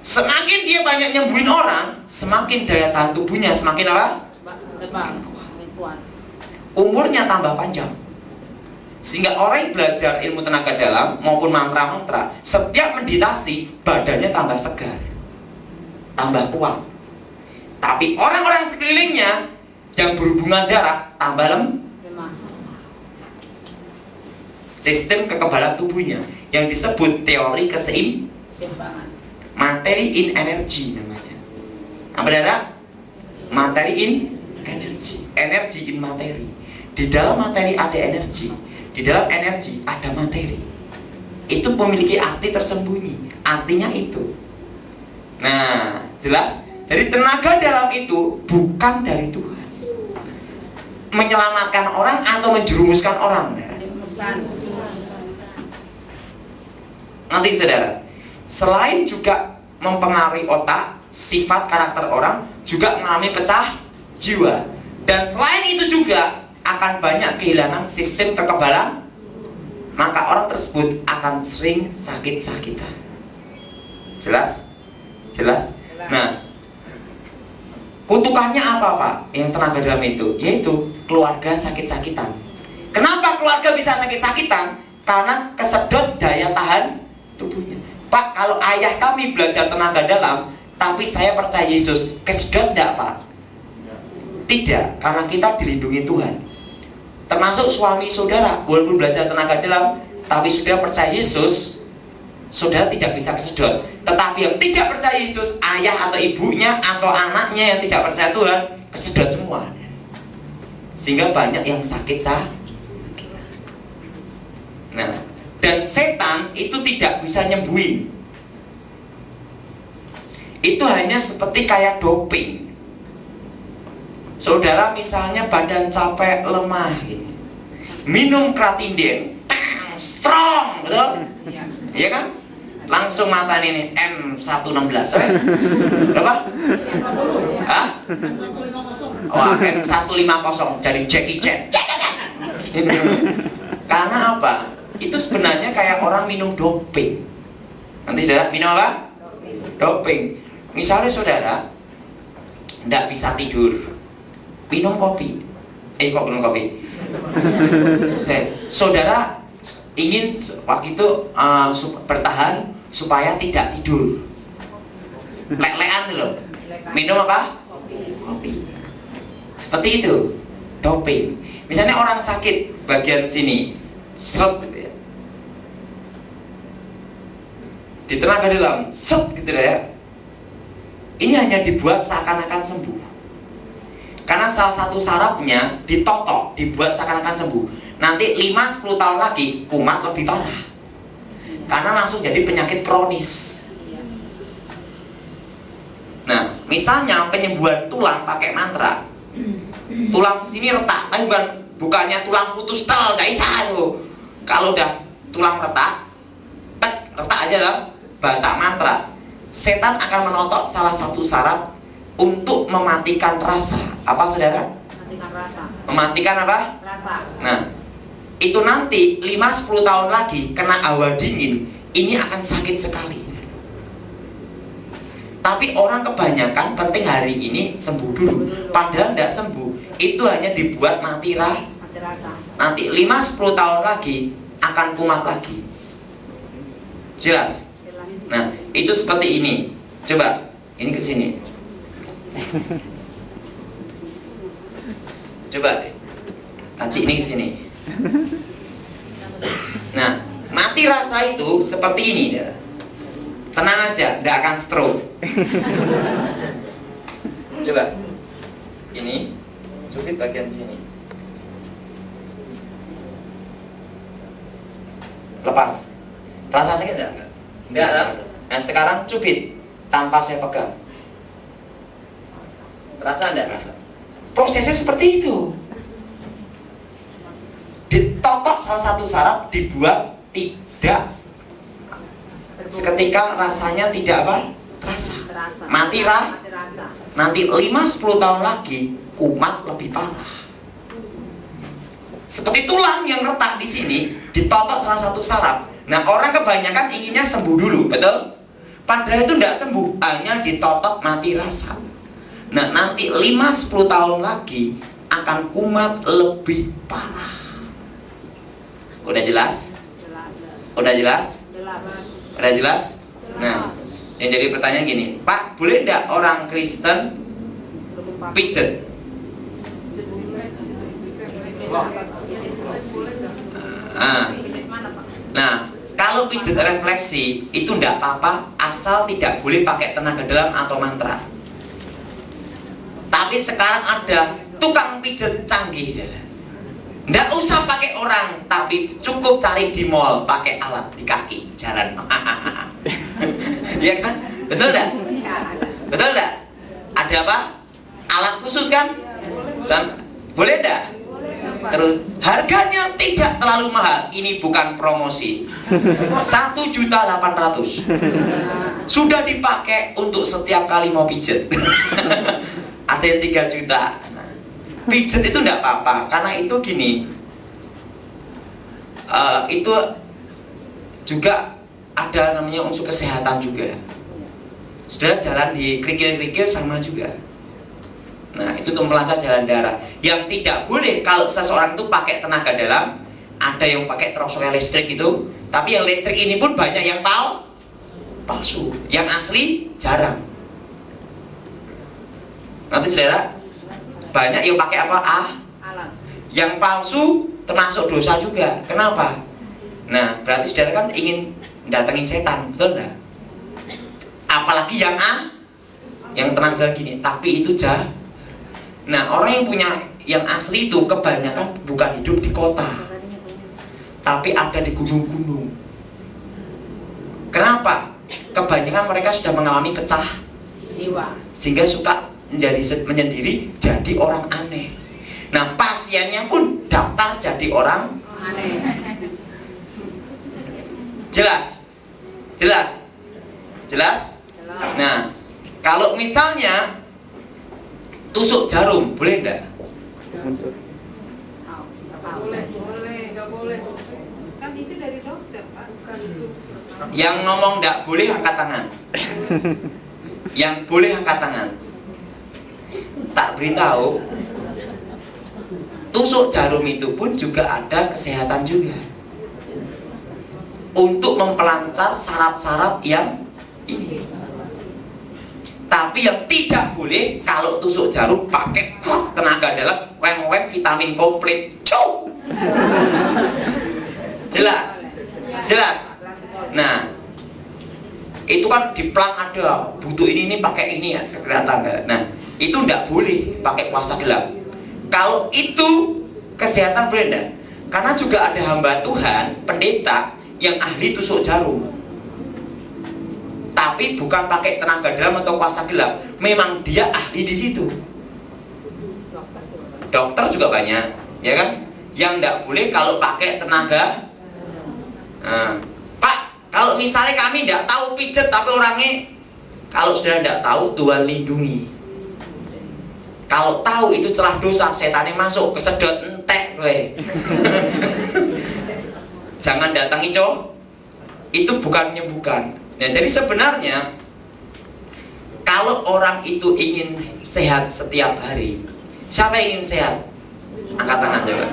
Semakin dia banyak nyembuhin orang, semakin daya tahan tubuhnya semakin apa? Semakin kuat. Umurnya tambah panjang. Sehingga orang yang belajar ilmu tenaga dalam maupun mantra-mantra, setiap meditasi badannya tambah segar, tambah kuat. Tapi orang-orang sekelilingnya yang berhubungan darah tambah lemah. Sistem kekebalan tubuhnya yang disebut teori keseimbangan. Materi in energy namanya. Apa darah? Materi in energy. Energi in materi. Di dalam materi ada energi. Di dalam energi ada materi. Itu memiliki arti tersembunyi. Artinya itu. Nah, jelas? Jadi tenaga dalam itu bukan dari Tuhan. Menyelamatkan orang atau menjerumuskan orang. Nanti saudara, selain juga mempengaruhi otak, sifat karakter orang, juga mengalami pecah jiwa. Dan selain itu juga akan banyak kehilangan sistem kekebalan, maka orang tersebut akan sering sakit-sakitan. Jelas? Jelas? Nah, kutukannya apa Pak? Yang tenaga dalam itu, yaitu keluarga sakit-sakitan. Kenapa keluarga bisa sakit-sakitan? Karena kesedot daya tahan tubuhnya. Pak, kalau ayah kami belajar tenaga dalam, tapi saya percaya Yesus, kesedot enggak Pak? Tidak, karena kita dilindungi Tuhan. Termasuk suami saudara, walaupun belajar tenaga dalam, tapi sudah percaya Yesus, saudara tidak bisa kesedot. Tetapi yang tidak percaya Yesus, ayah atau ibunya atau anaknya yang tidak percaya Tuhan, kesedot semua. Sehingga banyak yang sakit. Nah, dan setan itu tidak bisa nyembuhin. Itu hanya seperti kayak doping. Saudara misalnya badan capek, lemah gitu. Minum Kratinden, strong, betul? Iya kan? Langsung mata ini M116. Berapa? Hah? Oh, M150 dari Jackie Chan. Karena apa? Itu sebenarnya kayak orang minum doping. Nanti saudara minum apa? Doping. Misalnya saudara tidak bisa tidur, minum kopi. Kok minum kopi? Saudara ingin waktu itu bertahan supaya tidak tidur. Lek-lekan loh. Minum apa? Kopi. Seperti itu. Doping. Misalnya orang sakit bagian sini, seret gitu ya. Di tenaga dalam, set gitu ya. Ini hanya dibuat seakan-akan sembuh. Karena salah satu syaratnya ditotok, dibuat seakan-akan sembuh. Nanti 5-10 tahun lagi kumat lebih parah. Karena langsung jadi penyakit kronis. Nah, misalnya penyembuhan tulang pakai mantra. Tulang sini retak, tapi bukannya tulang putus tel, nggak bisa tuh. Kalau udah tulang retak, retak aja lah, baca mantra. Setan akan menotok salah satu syarat untuk mematikan rasa. Apa saudara? Mematikan rasa. Mematikan apa? Rasa. Nah, itu nanti 5-10 tahun lagi kena hawa dingin, ini akan sakit sekali. Tapi orang kebanyakan penting hari ini sembuh dulu. Padahal tidak sembuh, itu hanya dibuat mati rasa. Nanti 5-10 tahun lagi akan kumat lagi. Jelas? Nah, itu seperti ini. Coba, ini ke sini. Coba, kaci ini ke sini. Nah, mati rasa itu seperti ini ya. Tenang aja, tidak akan stroke. Coba, ini cubit bagian sini. Lepas. Terasa sakit tidak? Tidak kan? Nah, sekarang cubit tanpa saya pegang. Terasa tidak? Prosesnya seperti itu. Ditotok salah satu syarat, dibuat tidak seketika rasanya tidak apa? Terasa. Mati rasa. Nanti 5-10 tahun lagi kumat lebih parah. Seperti tulang yang retak di sini, ditotok salah satu saraf. Nah, orang kebanyakan inginnya sembuh dulu, betul? Padahal itu tidak sembuh, hanya ditotok mati rasa. Nah, nanti 5-10 tahun lagi akan kumat lebih parah. Udah jelas? Udah jelas? Udah jelas? Nah, yang jadi pertanyaan gini, Pak, boleh tidak orang Kristen pijet? Nah, kalau pijet refleksi itu tidak apa-apa, asal tidak boleh pakai tenaga dalam atau mantra. Tapi sekarang ada tukang pijet canggih, tidak usah pakai orang, tapi cukup cari di mall pakai alat di kaki jalan. Iya kan? Betul tidak? Betul tidak? Ada apa? Alat khusus kan? Boleh tidak? Terus harganya tidak terlalu mahal. Ini bukan promosi. 1.800.000 sudah dipakai untuk setiap kali mau pijet. Ada yang 3 juta. Pijet itu tidak apa-apa, karena itu gini, itu juga ada namanya unsur kesehatan juga. Sudah jalan di kerikil-kerikil sama juga. Nah, itu untuk melancar jalan darah. Yang tidak boleh kalau seseorang itu pakai tenaga dalam, ada yang pakai trosoel listrik itu, tapi yang listrik ini pun banyak yang palsu, yang asli jarang. Nanti saudara, banyak yang pakai apa? Alat. Yang palsu termasuk dosa juga. Kenapa? Nah, berarti saudara kan ingin datengin setan, betul nggak? Apalagi yang yang tenaga gini, tapi itu jahat. Nah, orang yang punya yang asli itu kebanyakan bukan hidup di kota, tapi ada di gunung-gunung. Kenapa? Kebanyakan mereka sudah mengalami pecah jiwa, sehingga suka menyendiri, jadi orang aneh. Nah, pasiennya pun daftar jadi orang aneh. Jelas? Jelas? Jelas? Nah, kalau misalnya tusuk jarum, boleh enggak? Nggak boleh. Kan itu dari dokter, Pak. Bukan itu. Yang ngomong enggak boleh angkat tangan. Yang boleh angkat tangan. Tak beritahu, tusuk jarum itu pun juga ada kesehatan juga. Untuk mempelancar saraf-saraf yang ini. Tapi yang tidak boleh kalau tusuk jarum pakai tenaga dalam, weng-weng vitamin komplit. Cuk. Jelas? Jelas? Nah, itu kan di plan ada butuh ini pakai ini ya, kelihatan. Nah, itu tidak boleh pakai kuasa gelap. Kalau itu kesehatan boleh enggak? Karena juga ada hamba Tuhan, pendeta yang ahli tusuk jarum. Tapi Tapi bukan pakai tenaga dalam atau kuasa gelap. Memang dia ahli di situ. Dokter juga banyak, ya kan? Yang tidak boleh kalau pakai tenaga. Nah, Pak, kalau misalnya kami tidak tahu pijet tapi orangnya, kalau sudah tidak tahu, Tuhan lindungi. Kalau tahu itu celah dosa, setannya masuk, kesedot entek gue. Jangan datangi cowok. Itu bukan menyembuhkan. Nah, jadi sebenarnya kalau orang itu ingin sehat setiap hari, siapa yang ingin sehat? Angkat tangan coba.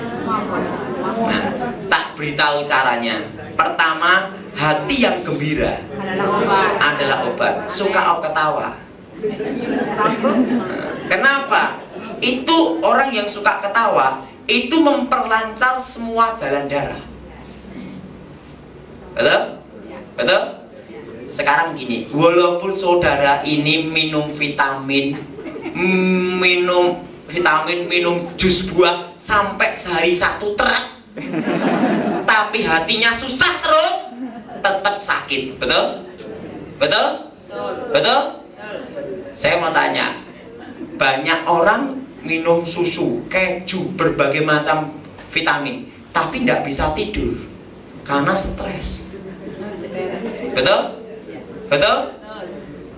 Nah, tak beritahu caranya. Pertama, hati yang gembira adalah obat. Suka ketawa. Kenapa? Itu orang yang suka ketawa itu memperlancar semua jalan darah. Betul? Betul? Sekarang gini, walaupun saudara ini minum vitamin, minum jus buah sampai sehari 1 truk, tapi hatinya susah terus, tetap sakit. Betul? Betul? Betul? Saya mau tanya, banyak orang minum susu, keju, berbagai macam vitamin, tapi tidak bisa tidur karena stres. Betul? Betul?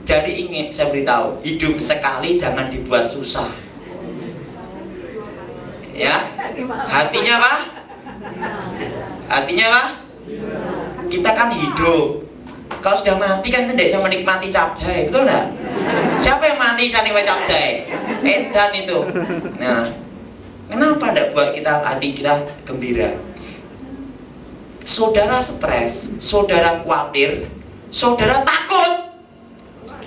Jadi ingin saya beritahu, hidup sekali jangan dibuat susah. Ya, hatinya apa? Hatinya apa? Kita kan hidup. Kalau sudah mati kan tidak bisa menikmati capcay, betul nggak? Siapa yang mati bisa nikmati capcay? Edan itu. Nah, kenapa tidak buat kita hati kita gembira? Saudara stres, saudara khawatir, saudara takut,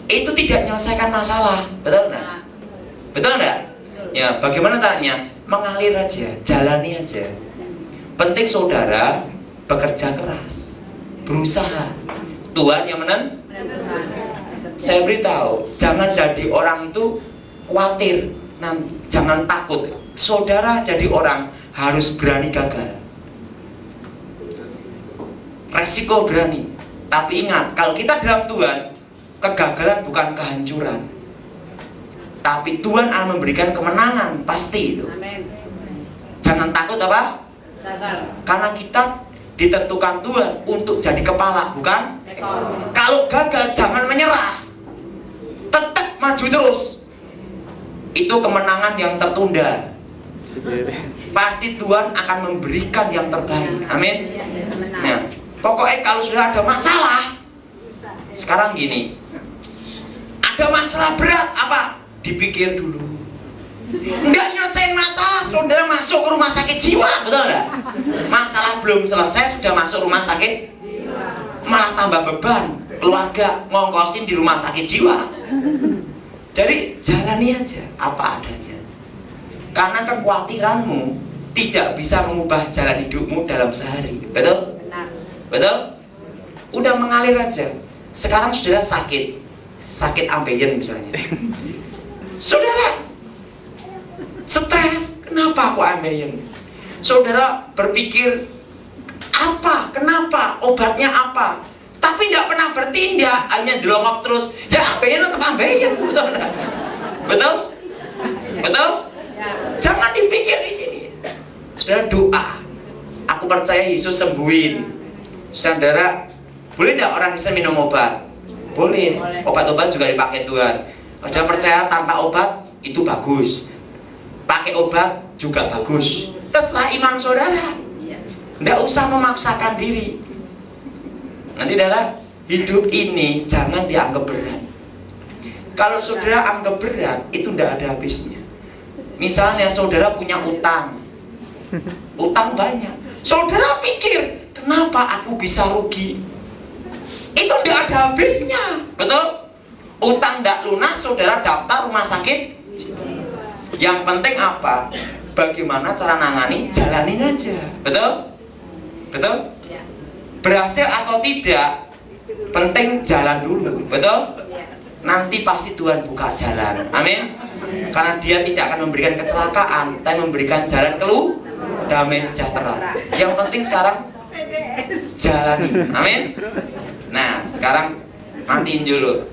itu tidak menyelesaikan masalah, betul nggak? Betul nggak? Ya, bagaimana caranya? Mengalir aja, jalani aja. Penting saudara bekerja keras, berusaha. Tuhan yang menentukan. Saya beritahu, jangan jadi orang itu khawatir, jangan takut. Saudara jadi orang harus berani gagal. Resiko berani. Tapi ingat, kalau kita dalam Tuhan, kegagalan bukan kehancuran. Tapi Tuhan akan memberikan kemenangan, pasti itu. Amin. Jangan takut apa? Gagal. Karena kita ditentukan Tuhan untuk jadi kepala, bukan? Ekor. Kalau gagal jangan menyerah, tetap maju terus. Itu kemenangan yang tertunda. Pasti Tuhan akan memberikan yang terbaik. Amin. Nah, pokoknya kalau sudah ada masalah, sekarang gini, ada masalah berat apa? Dipikir dulu. Enggak nyelesain masalah, saudara masuk ke rumah sakit jiwa, betul enggak? Masalah belum selesai sudah masuk rumah sakit, malah tambah beban keluarga ngongkosin di rumah sakit jiwa. Jadi jalani aja apa adanya. Karena kekhawatiranmu tidak bisa mengubah jalan hidupmu dalam sehari, betul? Benar. Betul? Udah mengalir aja. Sekarang saudara sakit ambeien misalnya. Saudara stres, kenapa aku ambeien? Saudara berpikir apa, kenapa, obatnya apa, tapi tidak pernah bertindak, hanya jelongok terus. Ya ambeien tetap ambeien, betul? Betul? Betul? Jangan dipikir di sini. Saudara doa, aku percaya Yesus sembuhin. Saudara, boleh tidak orang bisa minum obat? Boleh. Obat-obat juga dipakai Tuhan. Saudara percaya tanpa obat itu bagus. Pakai obat juga bagus. Terserah iman saudara. Tidak usah memaksakan diri. Nanti dalam hidup ini jangan dianggap berat. Kalau saudara anggap berat, itu tidak ada habisnya. Misalnya saudara punya utang, utang banyak. Saudara pikir, kenapa aku bisa rugi? Itu tidak ada habisnya, betul? Utang tidak lunas, saudara daftar rumah sakit. Yang penting apa? Bagaimana cara nangani? Jalanin aja, betul? Betul? Berhasil atau tidak, penting jalan dulu, betul? Nanti pasti Tuhan buka jalan, amin. Karena Dia tidak akan memberikan kecelakaan, tapi memberikan jalan keluar, damai sejahtera. Yang penting sekarang jalani, amin. Nah, sekarang Matiin dulu.